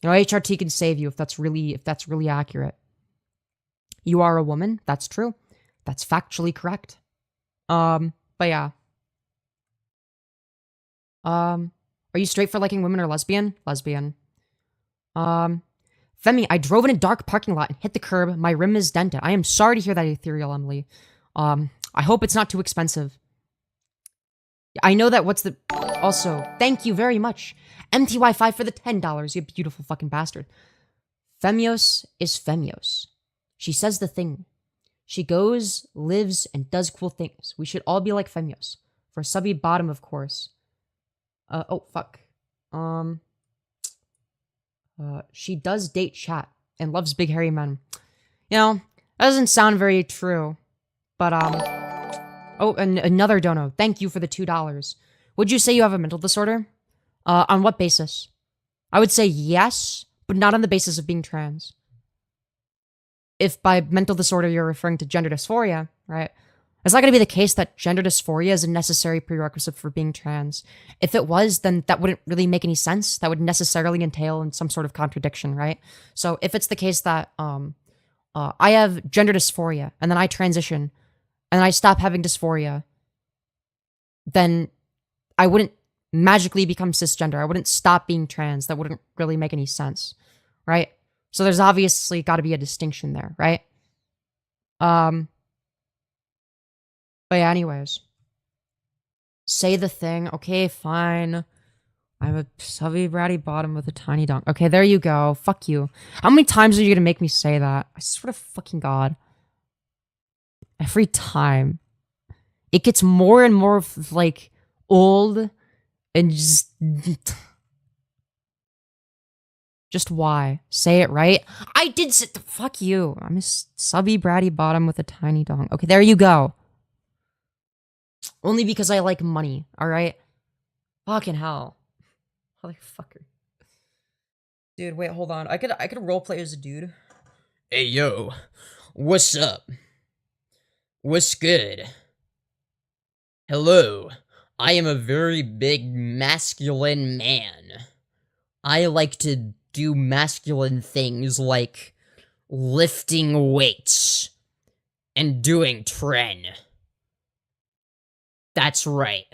know, HRT can save you if that's really accurate. You are a woman. That's true. That's factually correct. But yeah. Are you straight for liking women or lesbian? Lesbian. Femi, I drove in a dark parking lot and hit the curb. My rim is dented. I am sorry to hear that, Ethereal Emily. I hope it's not too expensive. I know that what's the... Also, thank you very much. MTY5 for the $10, you beautiful fucking bastard. Femyoz is Femyoz. She says the thing. She goes, lives, and does cool things. We should all be like Femyoz. For subby bottom, of course. Oh, fuck. She does date chat and loves big hairy men. You know, that doesn't sound very true. But, oh, and another dono. Thank you for the $2. Would you say you have a mental disorder? On what basis? I would say yes, but not on the basis of being trans. If by mental disorder you're referring to gender dysphoria, right? It's not going to be the case that gender dysphoria is a necessary prerequisite for being trans. If it was, then that wouldn't really make any sense. That would necessarily entail in some sort of contradiction, right? So if it's the case that I have gender dysphoria and then I transition and I stop having dysphoria, then I wouldn't magically become cisgender. I wouldn't stop being trans. That wouldn't really make any sense, right? So there's obviously got to be a distinction there, right? But yeah, anyways. Say the thing. Okay, fine. I'm a subby bratty bottom with a tiny dong. Okay, there you go. Fuck you. How many times are you gonna make me say that? I swear to fucking God. Every time. It gets more and more, like, old and just... Just why? Say it right. I did say... Fuck you. I'm a subby bratty bottom with a tiny dong. Okay, there you go. Only because I like money, alright? Fucking hell. Motherfucker. Dude, wait, hold on. I could roleplay as a dude. Hey, yo. What's up? What's good? Hello. I am a very big masculine man. I like to do masculine things like lifting weights and doing tren. That's right.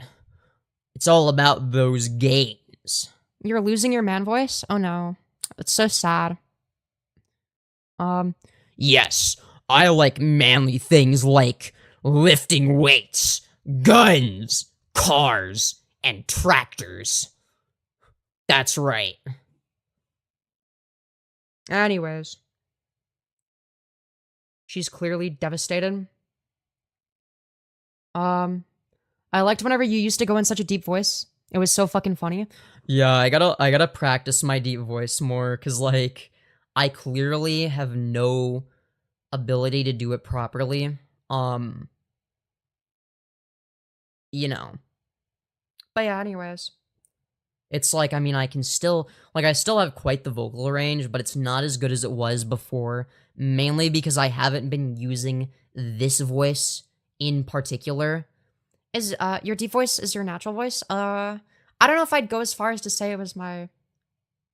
It's all about those gains. You're losing your man voice? Oh no. It's so sad. Yes, I like manly things like lifting weights, guns, cars, and tractors. That's right. Anyways. She's clearly devastated. I liked whenever you used to go in such a deep voice. It was so fucking funny. Yeah, I gotta practice my deep voice more, cause like, I clearly have no ability to do it properly. You know. But yeah, anyways. It's like, I mean, I can still, like, I still have quite the vocal range, but it's not as good as it was before, mainly because I haven't been using this voice in particular. Is your deep voice is your natural voice? I don't know if I'd go as far as to say it was my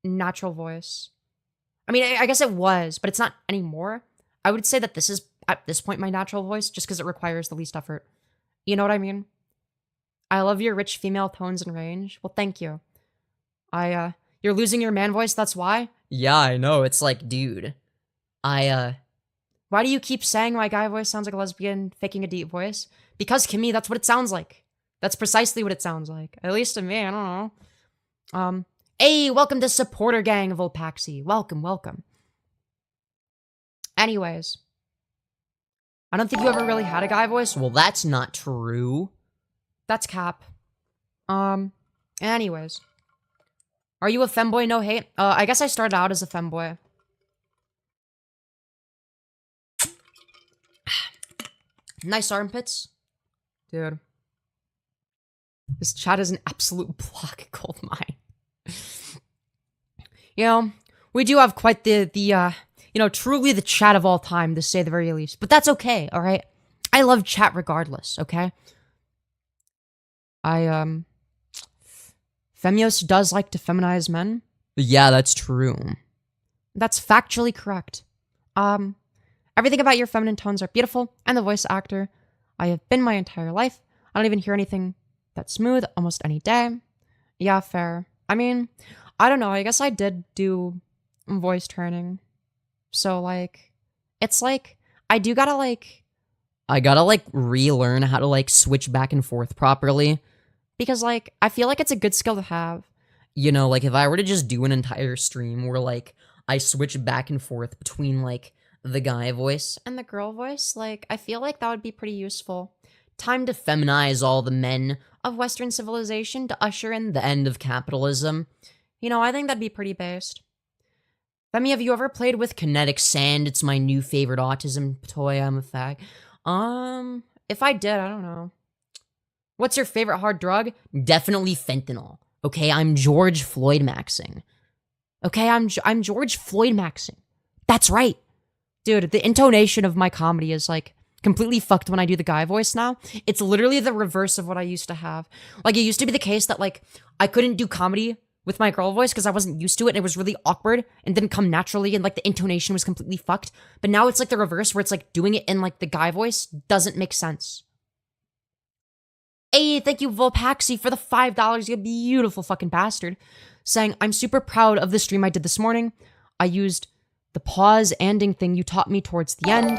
natural voice. I mean, I guess it was, but it's not anymore. I would say that this is, at this point, my natural voice, just because it requires the least effort. You know what I mean? I love your rich female tones and range. Well, thank you. You're losing your man voice, that's why? Yeah, I know. It's like, dude, Why do you keep saying my guy voice sounds like a lesbian faking a deep voice? Because to me, that's what it sounds like. That's precisely what it sounds like. At least to me, I don't know. Hey, welcome to Supporter Gang of Opaxi. Welcome, welcome. Anyways. I don't think you ever really had a guy voice. well, that's not true. That's cap. Anyways. Are you a femboy? No hate? I guess I started out as a femboy. Nice armpits. Dude. This chat is an absolute block gold mine. You know, we do have quite the you know, truly the chat of all time, to say the very least. But that's okay, alright? I love chat regardless, okay? Femyoz does like to feminize men. Yeah, that's true. That's factually correct. Everything about your feminine tones are beautiful, and the voice actor I have been my entire life. I don't even hear anything that's smooth almost any day. Yeah, fair. I mean, I don't know, I guess I did do voice training. So, like, it's like, I gotta, like, relearn how to, like, switch back and forth properly. Because, like, I feel like it's a good skill to have. You know, like, if I were to just do an entire stream where, like, I switch back and forth between, like, the guy voice and the girl voice, like, I feel like that would be pretty useful. Time to feminize all the men Of Western civilization to usher in the end of capitalism. You know, I think that'd be pretty based. Femi, have you ever played with Kinetic sand, it's my new favorite autism toy, I'm a fag. If I did, I don't know. What's your favorite hard drug? Definitely fentanyl. Okay, I'm George Floyd maxing. Okay, I'm George Floyd maxing. That's right. Dude, the intonation of my comedy is, like, completely fucked when I do the guy voice now. It's literally the reverse of what I used to have. Like, it used to be the case that, like, I couldn't do comedy with my girl voice because I wasn't used to it and it was really awkward and didn't come naturally and, like, the intonation was completely fucked. But now it's, like, the reverse where it's, like, doing it in, like, the guy voice doesn't make sense. Hey, thank you, Volpaxi, for the $5, you beautiful fucking bastard. Saying, I'm super proud of the stream I did this morning. I used the pause ending thing you taught me towards the end.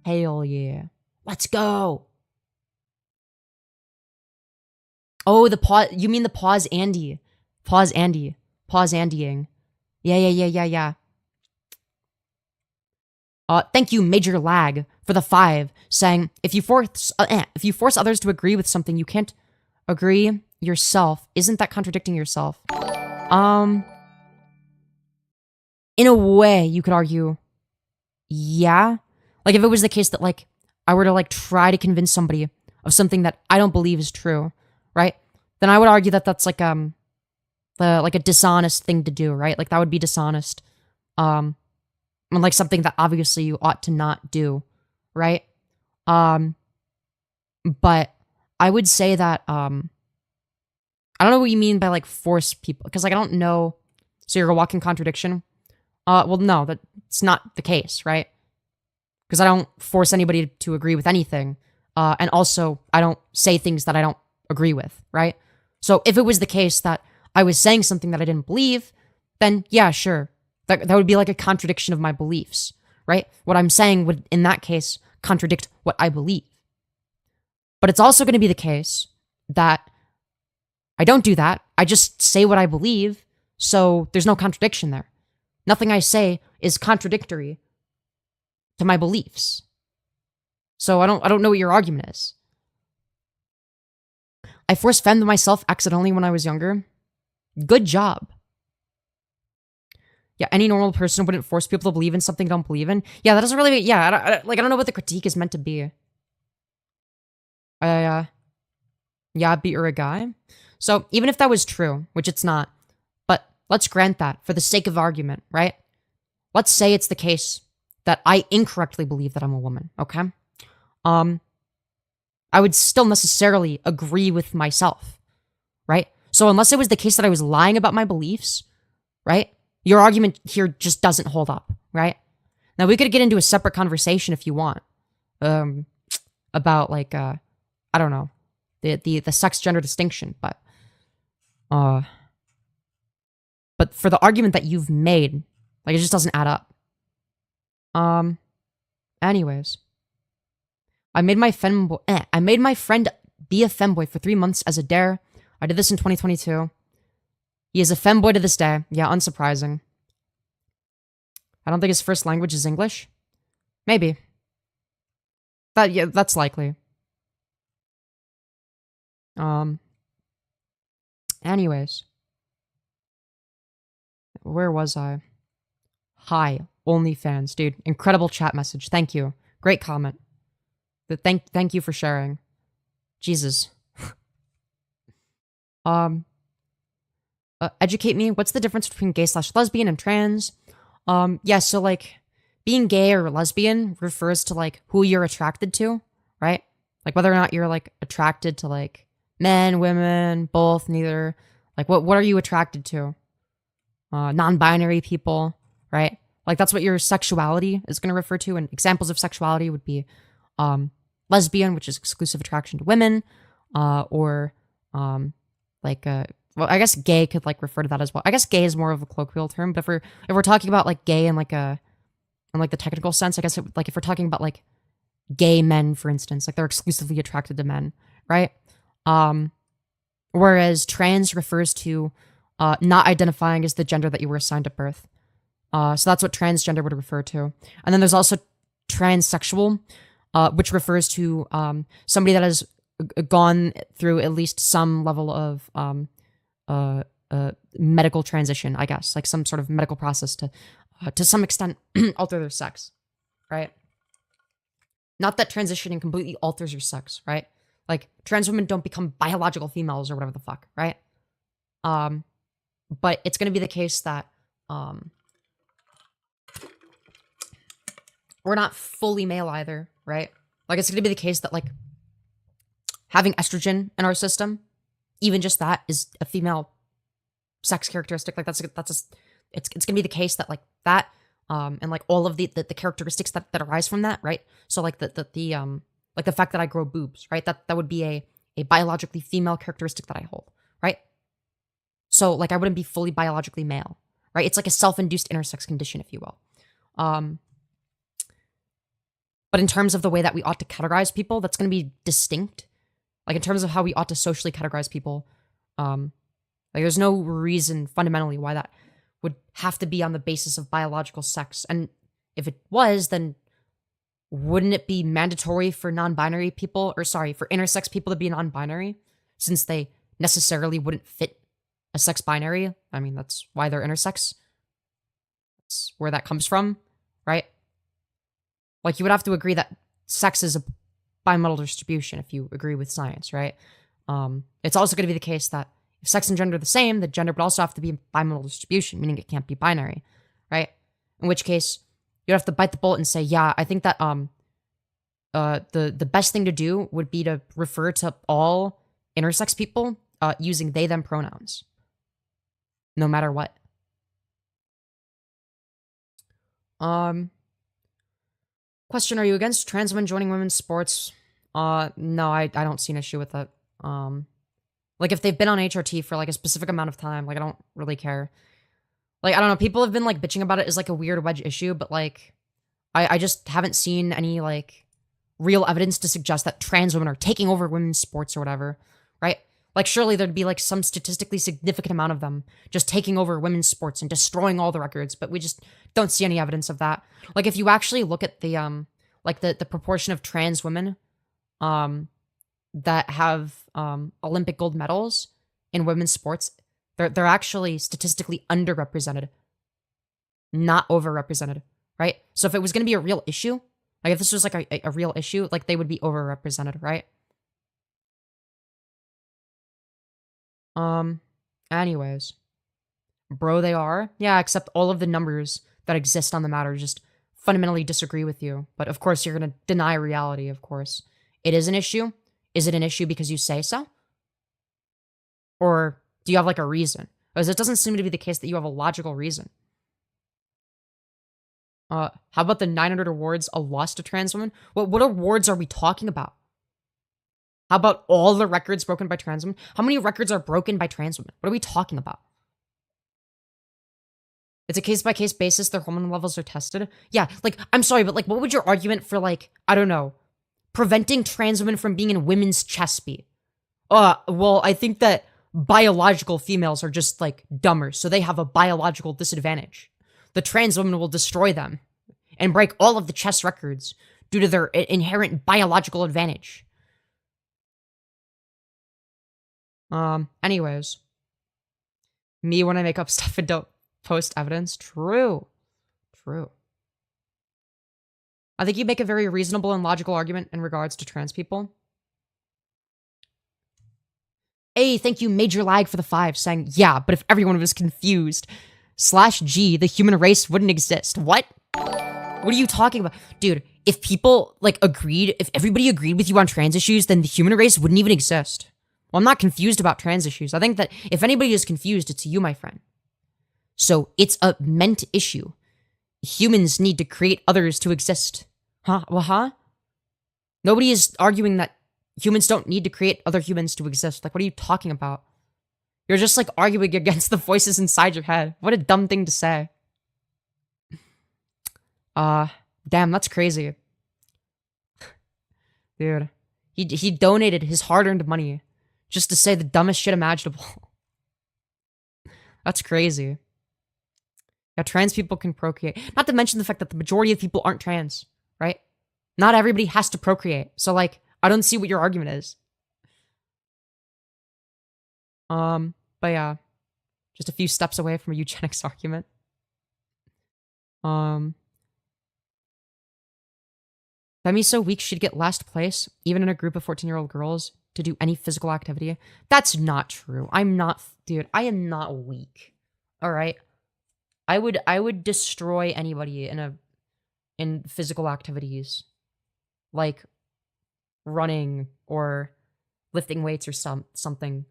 Hell yeah. Let's go. Oh, the pause. You mean the pause Andy. Pause Andy. Pause Andying. Yeah. Thank you, Major Lag, for the 5, saying, if you force others to agree with something you can't agree yourself, isn't that contradicting yourself? In a way, you could argue, yeah. Like, if it was the case that, like, I were to, like, try to convince somebody of something that I don't believe is true, right? Then I would argue that that's, like, a dishonest thing to do, right? Like, that would be dishonest. And, like, something that obviously you ought to not do, right? But I would say that, I don't know what you mean by, like, force people, because, like, I don't know, so you're a walking contradiction? Well, no, that's not the case, right? Because I don't force anybody to agree with anything, and also, I don't say things that I don't agree with, right? So, if it was the case that I was saying something that I didn't believe, then, yeah, sure. That would be like a contradiction of my beliefs, right? What I'm saying would, in that case, contradict what I believe. But it's also going to be the case that I don't do that. I just say what I believe, so there's no contradiction there. Nothing I say is contradictory to my beliefs. So I don't know what your argument is. I force femmed myself accidentally when I was younger. Good job. Yeah, any normal person wouldn't force people to believe in something they don't believe in. Yeah, that doesn't really... Yeah, I don't know what the critique is meant to be. Yeah, I beat her a guy. So even if that was true, which it's not, but let's grant that for the sake of argument, right? Let's say it's the case that I incorrectly believe that I'm a woman, okay? I would still necessarily agree with myself, right? So unless it was the case that I was lying about my beliefs, right? Your argument here just doesn't hold up, right? Now we could get into a separate conversation if you want, about like I don't know, the sex gender distinction, but for the argument that you've made, like it just doesn't add up. Anyways, I made my friend be a femboy for 3 months as a dare. I did this in 2022. He is a femboy to this day. Yeah, unsurprising. I don't think his first language is English. Maybe. That's likely. Anyways. Where was I? Hi, OnlyFans, dude. Incredible chat message. Thank you. Great comment. Thank you for sharing. Jesus. Educate me. What's the difference between gay/lesbian and trans? Yeah, so like being gay or lesbian refers to like who you're attracted to, right? Like whether or not you're like attracted to like men, women, both, neither. Like what are you attracted to? Non-binary people, right? Like that's what your sexuality is going to refer to. And examples of sexuality would be lesbian, which is exclusive attraction to women, or well, I guess gay could like refer to that as well. I guess gay is more of a colloquial term, but if we're talking about like gay in like the technical sense, I guess like if we're talking about like gay men, for instance, like they're exclusively attracted to men, right? Whereas trans refers to not identifying as the gender that you were assigned at birth. So that's what transgender would refer to. And then there's also transsexual, which refers to somebody that has gone through at least some level of medical transition, I guess, like some sort of medical process to some extent alter their sex, right? Not that transitioning completely alters your sex, right? Like trans women don't become biological females or whatever the fuck, right? But it's going to be the case that we're not fully male either, right? Like it's going to be the case that like having estrogen in our system, even just that is a female sex characteristic. Like it's going to be the case that like that and like all of the characteristics that arise from that, right? So like the fact that I grow boobs, right? That would be a biologically female characteristic that I hold, right? So like I wouldn't be fully biologically male, right? It's like a self-induced intersex condition, if you will. But in terms of the way that we ought to categorize people, that's going to be distinct. Like in terms of how we ought to socially categorize people, like there's no reason fundamentally why that would have to be on the basis of biological sex. And if it was, then wouldn't it be mandatory for non-binary people, or sorry, for intersex people to be non-binary, since they necessarily wouldn't fit a sex binary? I mean, that's why they're intersex. That's where that comes from, right? Like you would have to agree that sex is a bimodal distribution if you agree with science, right? It's also going to be the case that if sex and gender are the same, the gender would also have to be a bimodal distribution, meaning it can't be binary, right? In which case, you'd have to bite the bullet and say, yeah, I think that the best thing to do would be to refer to all intersex people using they them pronouns, no matter what. Question: are you against trans women joining women's sports? No, I don't see an issue with that. Like if they've been on HRT for like a specific amount of time, like I don't really care. Like I don't know, people have been like bitching about it as like a weird wedge issue, but like I just haven't seen any like real evidence to suggest that trans women are taking over women's sports or whatever, right? Like surely there'd be like some statistically significant amount of them just taking over women's sports and destroying all the records, but we just don't see any evidence of that. Like if you actually look at the like the proportion of trans women that have Olympic gold medals in women's sports, they're actually statistically underrepresented, not overrepresented, right? So if it was going to be a real issue, like if this was like a real issue, like they would be overrepresented, right? Anyways. Bro, they are? Yeah, except all of the numbers that exist on the matter just fundamentally disagree with you. But of course, you're gonna deny reality, of course. It is an issue? Is it an issue because you say so? Or do you have like a reason? Because it doesn't seem to be the case that you have a logical reason. How about the 900 awards a loss to trans women? What awards are we talking about? How about all the records broken by trans women? How many records are broken by trans women? What are we talking about? It's a case-by-case basis. Their hormone levels are tested. Yeah, like, I'm sorry, but like, what would your argument for like, I don't know, preventing trans women from being in women's chess be? Well, I think that biological females are just like dumber, so they have a biological disadvantage. The trans women will destroy them and break all of the chess records due to their inherent biological advantage. Anyways. Me when I make up stuff and don't post evidence? True. True. I think you make a very reasonable and logical argument in regards to trans people. Hey, thank you, Major Lag, for the 5, saying, yeah, but if everyone was confused, /G, the human race wouldn't exist. What? What are you talking about? Dude, if people, like, if everybody agreed with you on trans issues, then the human race wouldn't even exist. Well, I'm not confused about trans issues. I think that if anybody is confused, it's you, my friend. So, it's a meant issue. Humans need to create others to exist. Huh? Nobody is arguing that humans don't need to create other humans to exist. Like, what are you talking about? You're just, like, arguing against the voices inside your head. What a dumb thing to say. Damn, that's crazy. Dude. He donated his hard-earned money just to say the dumbest shit imaginable. That's crazy. Yeah, trans people can procreate. Not to mention the fact that the majority of people aren't trans, right? Not everybody has to procreate. So, like, I don't see what your argument is. But yeah. Just a few steps away from a eugenics argument. Femi's so weak she'd get last place, even in a group of 14-year-old girls, to do any physical activity. That's not true. I'm not, dude, I am not weak. Alright? I would destroy anybody in physical activities. Like running or lifting weights or something.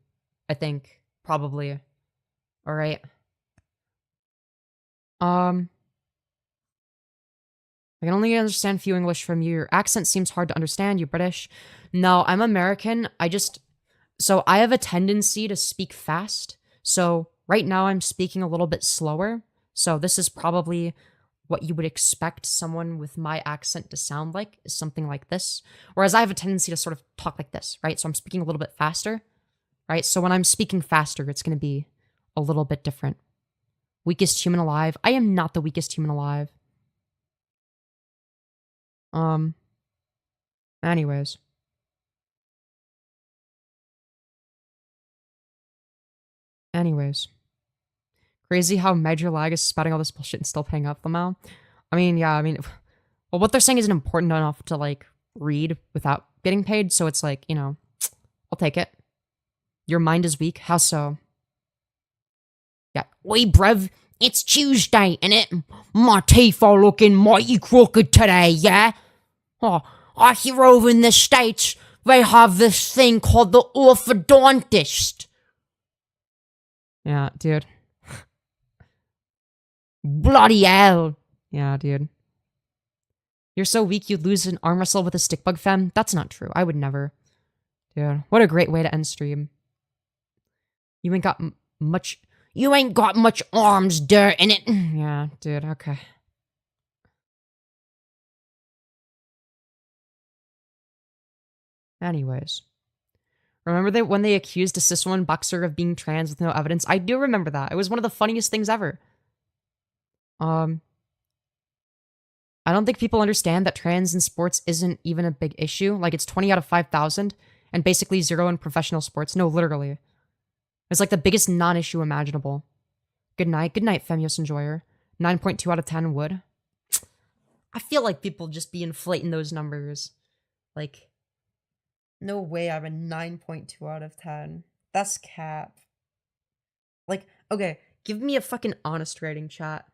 I think. Probably. Alright. I can only understand few English from you. Your accent seems hard to understand. You British. No, I'm American. So I have a tendency to speak fast. So right now I'm speaking a little bit slower. So this is probably what you would expect someone with my accent to sound like, is something like this. Whereas I have a tendency to sort of talk like this, right? So I'm speaking a little bit faster, right? So when I'm speaking faster, it's going to be a little bit different. Weakest human alive. I am not the weakest human alive. Anyways. Crazy how Major Lag is spouting all this bullshit and still paying up somehow. I mean, yeah, well, what they're saying isn't important enough to, like, read without getting paid, so it's like, you know, I'll take it. Your mind is weak? How so? Yeah. Oi, bruv, it's Tuesday, innit? My teeth are looking mighty crooked today, yeah? Oh, I hear over in the States, they have this thing called the orthodontist. Yeah, dude. Bloody hell. Yeah, dude. You're so weak you'd lose an arm wrestle with a stick bug femme? That's not true. I would never. Dude, what a great way to end stream. You ain't got much... You ain't got much arms dirt in it. Yeah, dude, okay. Anyways. Remember that when they accused a cis woman boxer of being trans with no evidence? I do remember that. It was one of the funniest things ever. I don't think people understand that trans in sports isn't even a big issue. Like, it's 20 out of 5,000 and basically 0 in professional sports. No, literally. It's like the biggest non-issue imaginable. Good night, Femyoz enjoyer. 9.2 out of 10 would. I feel like people just be inflating those numbers. Like, no way I'm a 9.2 out of 10. That's cap. Like, okay, give me a fucking honest rating, chat.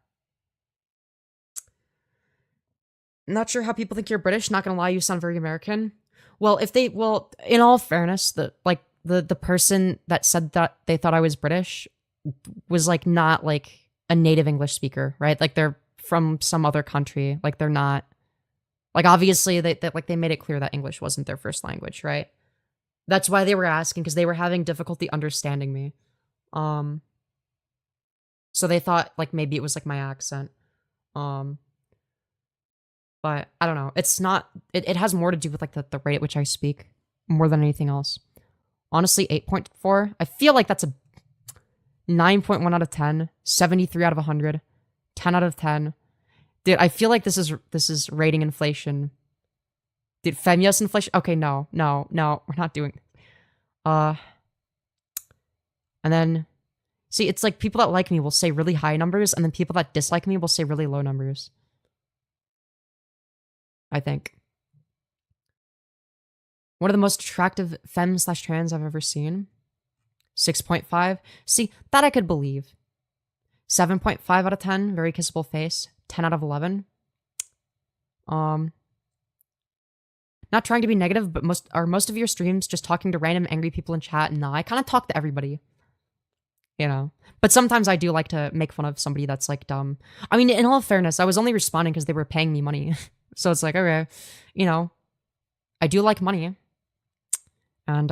Not sure how people think you're British. Not gonna lie, you sound very American. Well, in all fairness, the person that said that they thought I was British was like not like a native English speaker, right? Like they're from some other country. Like they're not like obviously they made it clear that English wasn't their first language, right? That's why they were asking because they were having difficulty understanding me. Um, so they thought like maybe it was like my accent. Um, but I don't know. It's not. It has more to do with like the rate at which I speak more than anything else. Honestly, 8.4. I feel like that's a 9.1 out of 10, 73 out of 100, 10 out of 10. Dude, I feel like this is rating inflation. Dude, Femyoz inflation. Okay, no, we're not doing. Uh, and then see, it's like people that like me will say really high numbers, and then people that dislike me will say really low numbers. I think. One of the most attractive femme/trans I've ever seen. 6.5. See, that I could believe. 7.5 out of 10. Very kissable face. 10 out of 11. Not trying to be negative, but most of your streams just talking to random angry people in chat? Nah, I kind of talk to everybody. You know. But sometimes I do like to make fun of somebody that's like dumb. I mean, in all fairness, I was only responding because they were paying me money. So it's like, okay, you know, I do like money. And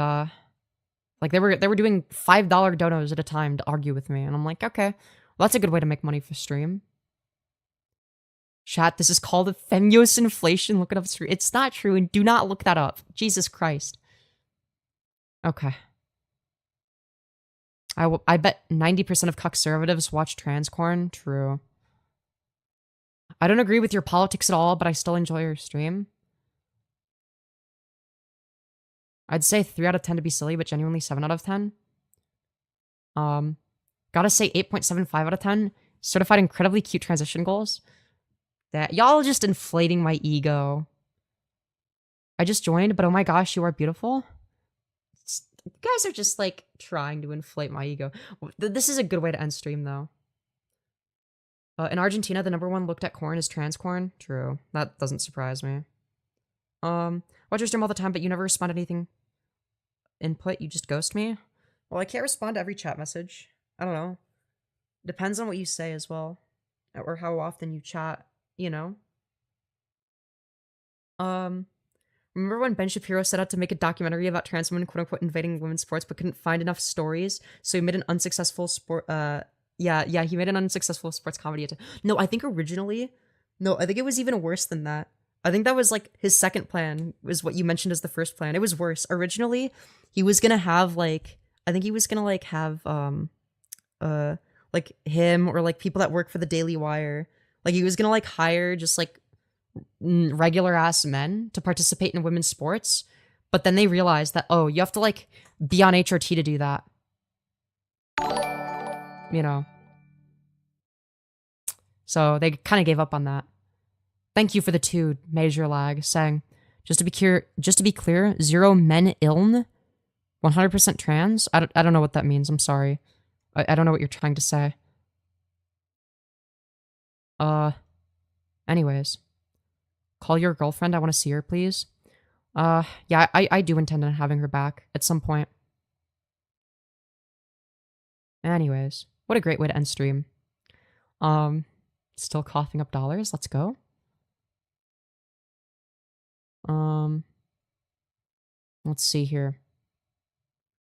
like they were doing $5 donos at a time to argue with me, and I'm like, okay, well, that's a good way to make money for stream. Chat, this is called Femyoz inflation. Look it up. It's not true, and do not look that up. Jesus Christ. Okay. I bet 90% of conservatives watch transcorn. True. I don't agree with your politics at all, but I still enjoy your stream. I'd say 3 out of 10 to be silly, but genuinely 7 out of 10. Gotta say 8.75 out of 10. Certified incredibly cute transition goals. That y'all just inflating my ego. I just joined, but oh my gosh, you are beautiful. You guys are just like trying to inflate my ego. This is a good way to end stream though. In Argentina, the #1 looked at corn is trans corn. True. That doesn't surprise me. Watch your stream all the time, but you never respond to anything input. You just ghost me. Well, I can't respond to every chat message. I don't know. Depends on what you say as well. Or how often you chat, you know? Remember when Ben Shapiro set out to make a documentary about trans women, quote unquote, invading women's sports, but couldn't find enough stories, so he made an unsuccessful he made an unsuccessful sports comedy. No, I think originally, no, I think it was even worse than that. I think that was like his second plan was what you mentioned as the first plan. It was worse. Originally, he was gonna have like, I think he was gonna like have like him or like people that work for the Daily Wire. Like he was gonna like hire just like regular ass men to participate in women's sports, but then they realized that, oh, you have to like be on HRT to do that, you know. So they kind of gave up on that. Thank you for the 2 major lag saying, just to be clear, 0 men iln, 100% trans. I don't know what that means. I'm sorry. I don't know what you're trying to say. Anyways, call your girlfriend. I want to see her, please. Yeah, I do intend on having her back at some point. Anyways, what a great way to end stream. Still coughing up dollars. Let's go. Let's see here.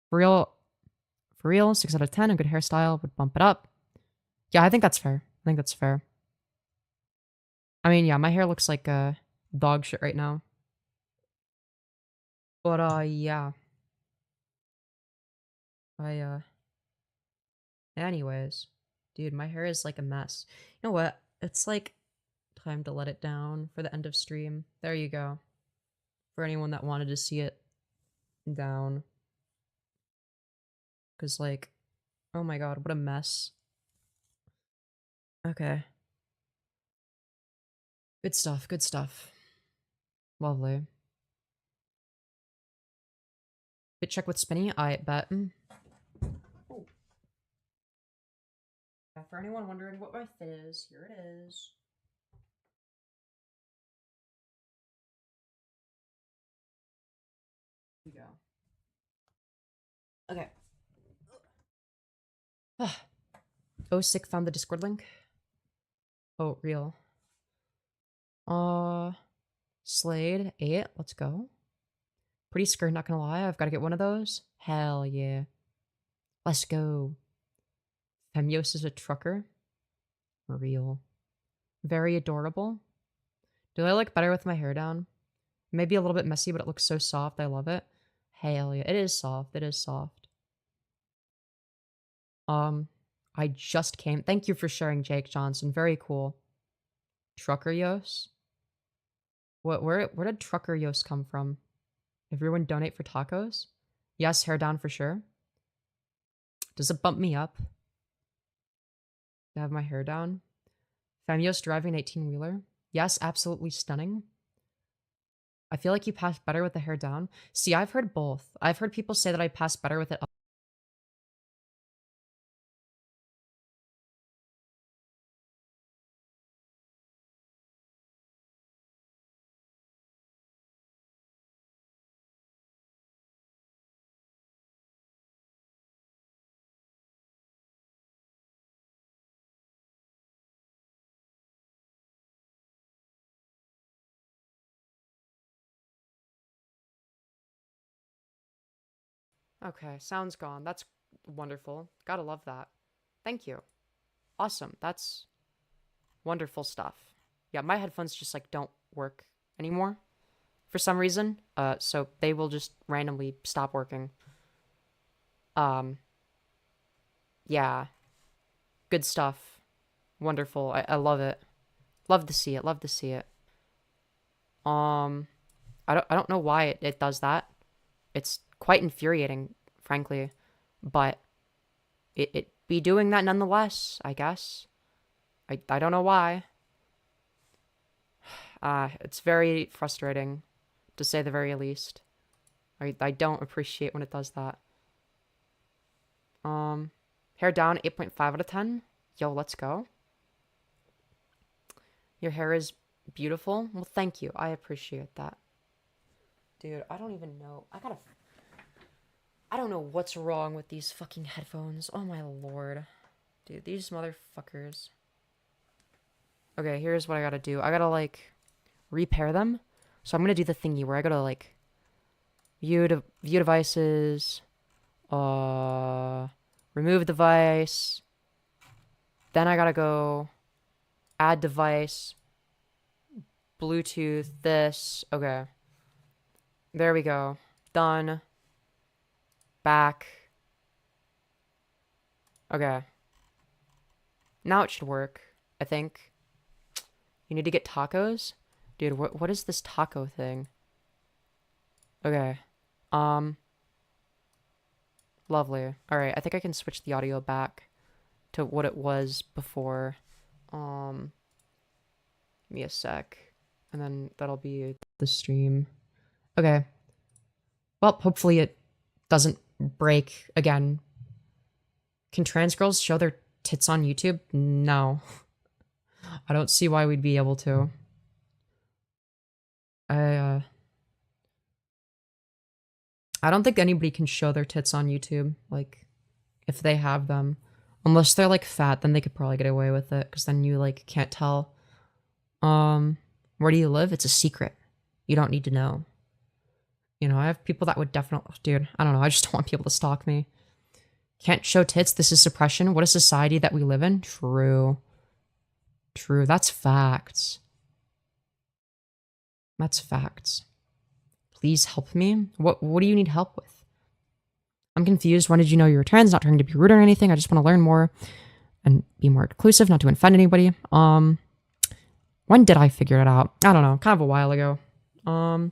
For real, 6 out of 10. A good hairstyle would bump it up. Yeah, I think that's fair. I mean, yeah, my hair looks like dog shit right now. But yeah. Anyways, dude, my hair is like a mess. You know what? It's like time to let it down for the end of stream. There you go. For anyone that wanted to see it down. Because, like, oh my god, what a mess. Okay. Good stuff. Lovely. Bit check with Spinny, I bet. For anyone wondering what my fit is, here it is. Here we go. Okay. Oh, sick found the Discord link. Oh, real. Slade 8. Let's go. Pretty skirt, not gonna lie. I've got to get one of those. Hell yeah. Let's go. Femyoz is a trucker. Real. Very adorable. Do I look better with my hair down? Maybe a little bit messy, but it looks so soft. I love it. Hell yeah. It is soft. It is soft. I just came. Thank you for sharing, Jake Johnson. Very cool. Trucker Yos? Where did Trucker Yos come from? Everyone donate for tacos? Yes, hair down for sure. Does it bump me up to have my hair down? Femyoz driving an 18-wheeler? Yes, absolutely stunning. I feel like you pass better with the hair down. See, I've heard both. I've heard people say that I pass better with it up. Okay, sound's gone. That's wonderful. Gotta love that. Thank you. Awesome. That's wonderful stuff. Yeah, my headphones just like don't work anymore for some reason. So they will just randomly stop working. Yeah. Good stuff. Wonderful. I love it. Love to see it. Love to see it. I don't know why it does that. It's quite infuriating, frankly. But it be doing that nonetheless, I guess. I don't know why. It's very frustrating, to say the very least. I don't appreciate when it does that. Hair down, 8.5 out of 10. Yo, let's go. Your hair is beautiful. Well, thank you. I appreciate that. Dude, I don't even know. I don't know what's wrong with these fucking headphones. Oh my lord. Dude, these motherfuckers. Okay, here's what I gotta do. I gotta, like, repair them. So I'm gonna do the thingy where I gotta, like, view devices, remove device, then I gotta go add device, Bluetooth, this, okay. There we go. Done. Back. Okay. Now it should work, I think. You need to get tacos? Dude, what is this taco thing? Okay. Lovely. Alright, I think I can switch the audio back to what it was before. Give me a sec. And then that'll be the stream. Okay. Well, hopefully it doesn't break again. Can trans girls show their tits on YouTube? No. I don't see why we'd be able to. I don't think anybody can show their tits on YouTube, like, if they have them. Unless they're, like, fat, then they could probably get away with it, because then you, like, can't tell. Where do you live? It's a secret. You don't need to know. You know, I have people that would definitely... Dude, I don't know, I just don't want people to stalk me. Can't show tits, this is suppression. What a society that we live in. True. True, that's facts. That's facts. Please help me? What do you need help with? I'm confused. When did you know you were trans? Not trying to be rude or anything. I just want to learn more and be more inclusive, not to offend anybody. When did I figure it out? I don't know. Kind of a while ago. Well,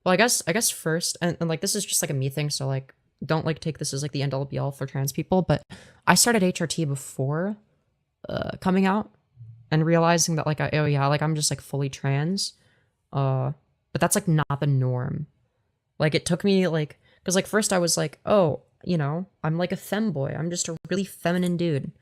I guess first, and like this is just like a me thing, so like don't like take this as like the end all be all for trans people, but I started HRT before coming out and realizing that like oh yeah, like I'm just like fully trans. But that's like not the norm. Like it took me like, because like first I was like, oh, you know, I'm like a femboy. I'm just a really feminine dude.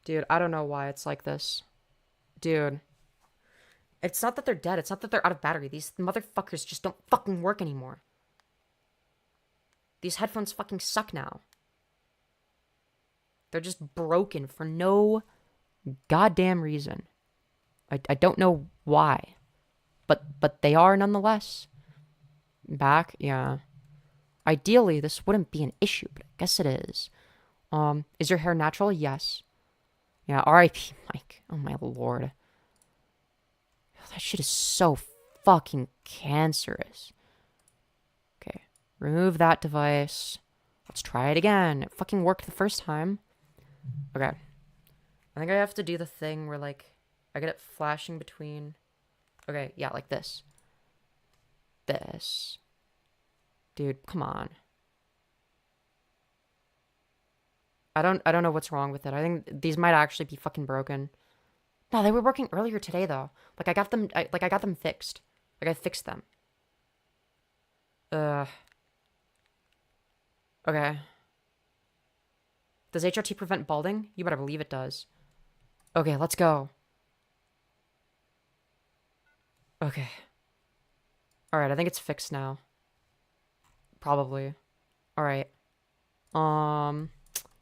Dude, I don't know why it's like this. Dude. It's not that they're dead. It's not that they're out of battery. These motherfuckers just don't fucking work anymore. These headphones fucking suck now. They're just broken for no goddamn reason. I don't know why. But they are nonetheless. Back, yeah. Ideally, this wouldn't be an issue, but I guess it is. Is your hair natural? Yes. Yeah, R.I.P. Mike. Oh my lord. That shit is so fucking cancerous. Okay, remove that device. Let's try it again. It fucking worked the first time. Okay. I think I have to do the thing where, like, I get it flashing between... Okay, yeah, like this. This. Dude, come on. I don't know what's wrong with it. I think these might actually be fucking broken. No, they were working earlier today though. Like I got them fixed. Like I fixed them. Okay. Does HRT prevent balding? You better believe it does. Okay, let's go. Okay. Alright, I think it's fixed now. Probably. Alright.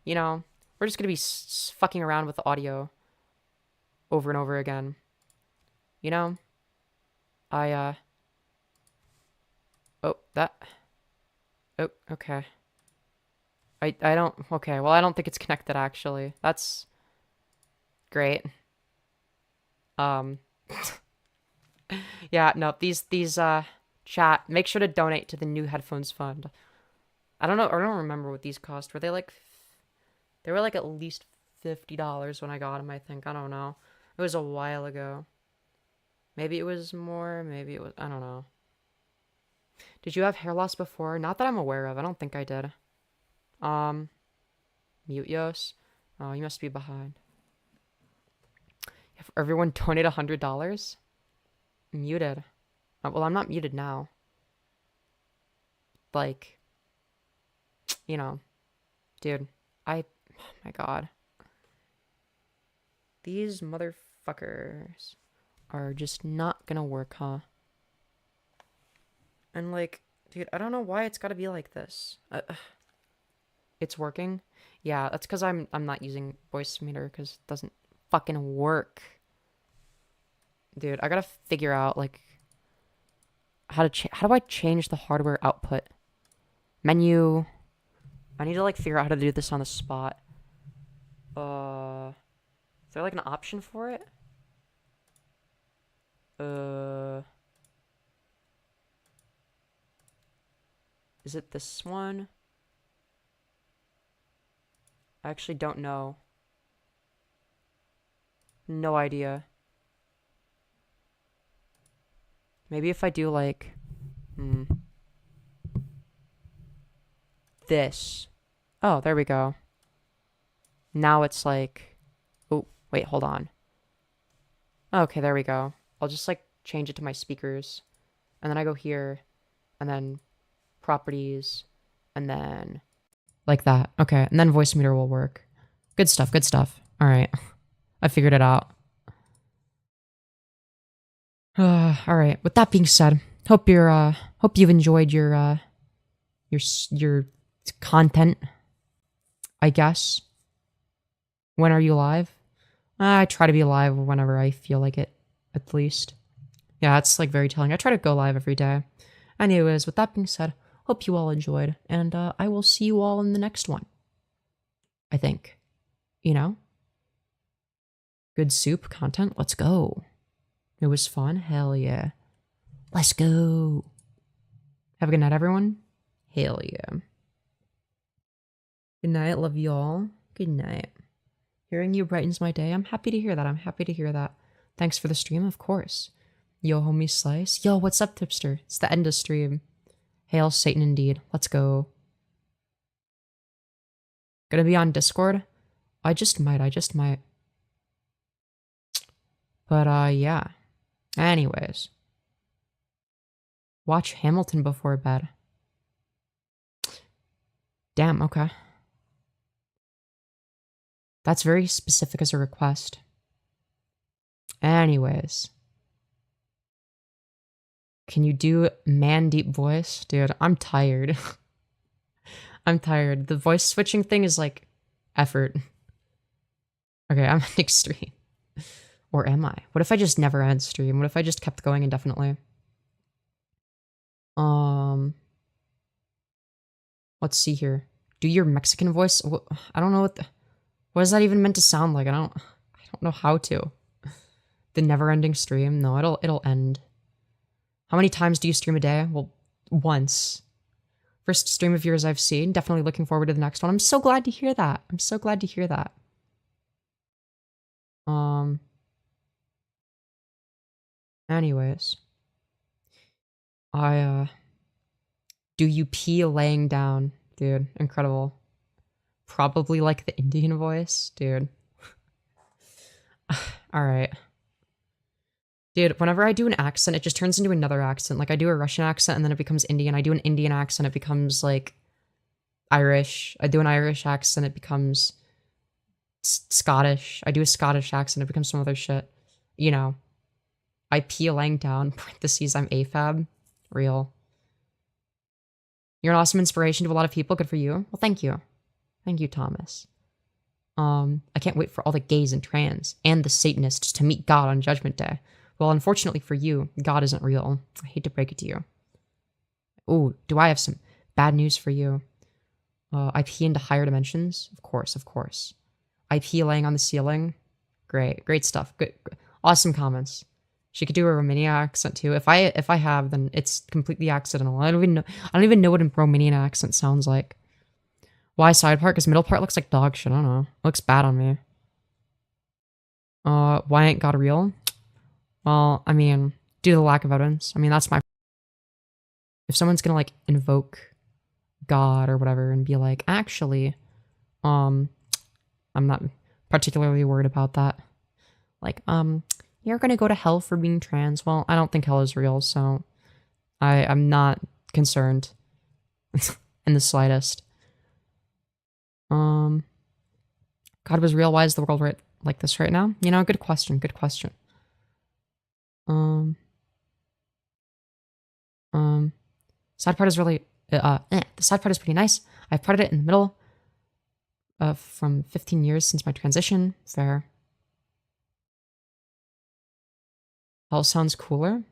You know, we're just gonna be fucking around with the audio over and over again. You know? Oh, that... Oh, okay. I don't... Okay, well, I don't think it's connected, actually. That's... great. Yeah, no, these, chat, make sure to donate to the new headphones fund. I don't remember what these cost. Were they like... They were like at least $50 when I got them, I think. I don't know. It was a while ago. Maybe it was more, maybe it was... I don't know. Did you have hair loss before? Not that I'm aware of. I don't think I did. Femyoz. Oh, you must be behind. If everyone donate $100? Muted. Oh, well, I'm not muted now. Like... You know. Dude. Oh my god. These motherfuckers are just not gonna work, huh? And like, dude, I don't know why it's gotta be like this. It's working? Yeah, that's because I'm not using voice meter because it doesn't fucking work. Dude, I gotta figure out like how do I change the hardware output? Menu. I need to like figure out how to do this on the spot. Is there like an option for it? Is it this one? I actually don't know. No idea. Maybe if I do like... this. Oh, there we go. Now it's like... Oh, wait, hold on. Okay, there we go. I'll just like change it to my speakers. And then I go here. And then properties. And then... like that. Okay, and then voice meter will work. Good stuff, good stuff. Alright. I figured it out. Alright, with that being said, hope you've enjoyed your content, I guess. When are you live? I try to be live whenever I feel like it, at least. Yeah, it's like very telling. I try to go live every day. Anyways, with that being said, hope you all enjoyed, and I will see you all in the next one. I think. You know? Good soup content, let's go. It was fun, hell yeah. Let's go. Have a good night, everyone. Hell yeah. Good night, love you all. Good night. Hearing you brightens my day. I'm happy to hear that. I'm happy to hear that. Thanks for the stream, of course. Yo, homie Slice. Yo, what's up, Tipster? It's the end of stream. Hail Satan indeed. Let's go. Gonna be on Discord? I just might. But, yeah. Anyways. Watch Hamilton before bed. Damn, okay. That's very specific as a request. Anyways. Can you do man deep voice? Dude, I'm tired. I'm tired. The voice switching thing is like effort. Okay, I'm an extreme. Or am I? What if I just never end stream? What if I just kept going indefinitely? Let's see here. Do your Mexican voice? I don't know what is that even meant to sound like? I don't know how to. The never-ending stream? No, it'll end. How many times do you stream a day? Well, once. First stream of yours I've seen. Definitely looking forward to the next one. I'm so glad to hear that. I'm so glad to hear that. Anyways. Do you pee laying down? Dude, incredible. Probably like the Indian voice, dude. Alright. Dude, whenever I do an accent, it just turns into another accent. Like, I do a Russian accent, and then it becomes Indian. I do an Indian accent, it becomes, like, Irish. I do an Irish accent, it becomes Scottish. I do a Scottish accent, it becomes some other shit. You know. I pee laying down, parentheses, I'm AFAB. Real. You're an awesome inspiration to a lot of people. Good for you. Well, thank you. Thank you, Thomas. I can't wait for all the gays and trans and the Satanists to meet God on Judgment Day. Well, unfortunately for you, God isn't real. I hate to break it to you. Ooh, do I have some bad news for you? I pee into higher dimensions? Of course, of course. I pee laying on the ceiling? Great, great stuff. Good, awesome comments. She could do a Romanian accent too. If I have, then it's completely accidental. I don't even know what a Romanian accent sounds like. Why side part? Because middle part looks like dog shit. I don't know. It looks bad on me. Why ain't God real? Well, I mean, due to the lack of evidence. I mean, that's my... If someone's gonna, like, invoke God or whatever and be like, actually, I'm not particularly worried about that. Like, you're gonna go to hell for being trans. Well, I don't think hell is real, so I'm not concerned in the slightest. God was real. Why is the world right like this right now? You know, good question. Good question. Side part is really, the side part is pretty nice. I've parted it in the middle from 15 years since my transition. Fair. Hell sounds cooler.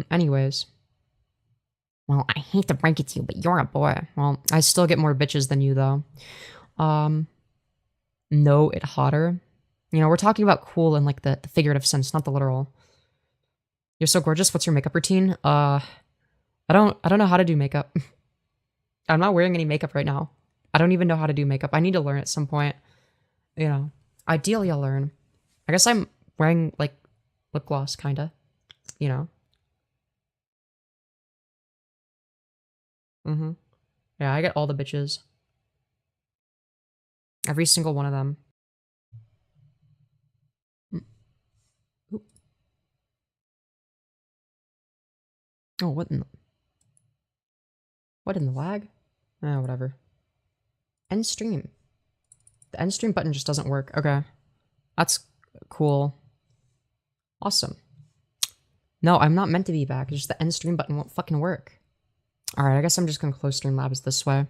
Anyways. Well, I hate to break it to you, but you're a boy. Well, I still get more bitches than you, though. No, it hotter. You know, we're talking about cool in, like, the figurative sense, not the literal. You're so gorgeous. What's your makeup routine? I don't know how to do makeup. I'm not wearing any makeup right now. I don't even know how to do makeup. I need to learn at some point. You know, ideally I'll learn. I guess I'm wearing, like, lip gloss, kinda. You know. Yeah, I get all the bitches. Every single one of them. Ooh. Oh, what in the lag? Whatever. End stream. The end stream button just doesn't work. Okay. That's cool. Awesome. No, I'm not meant to be back. It's just the end stream button won't fucking work. Alright, I guess I'm just gonna close Streamlabs this way.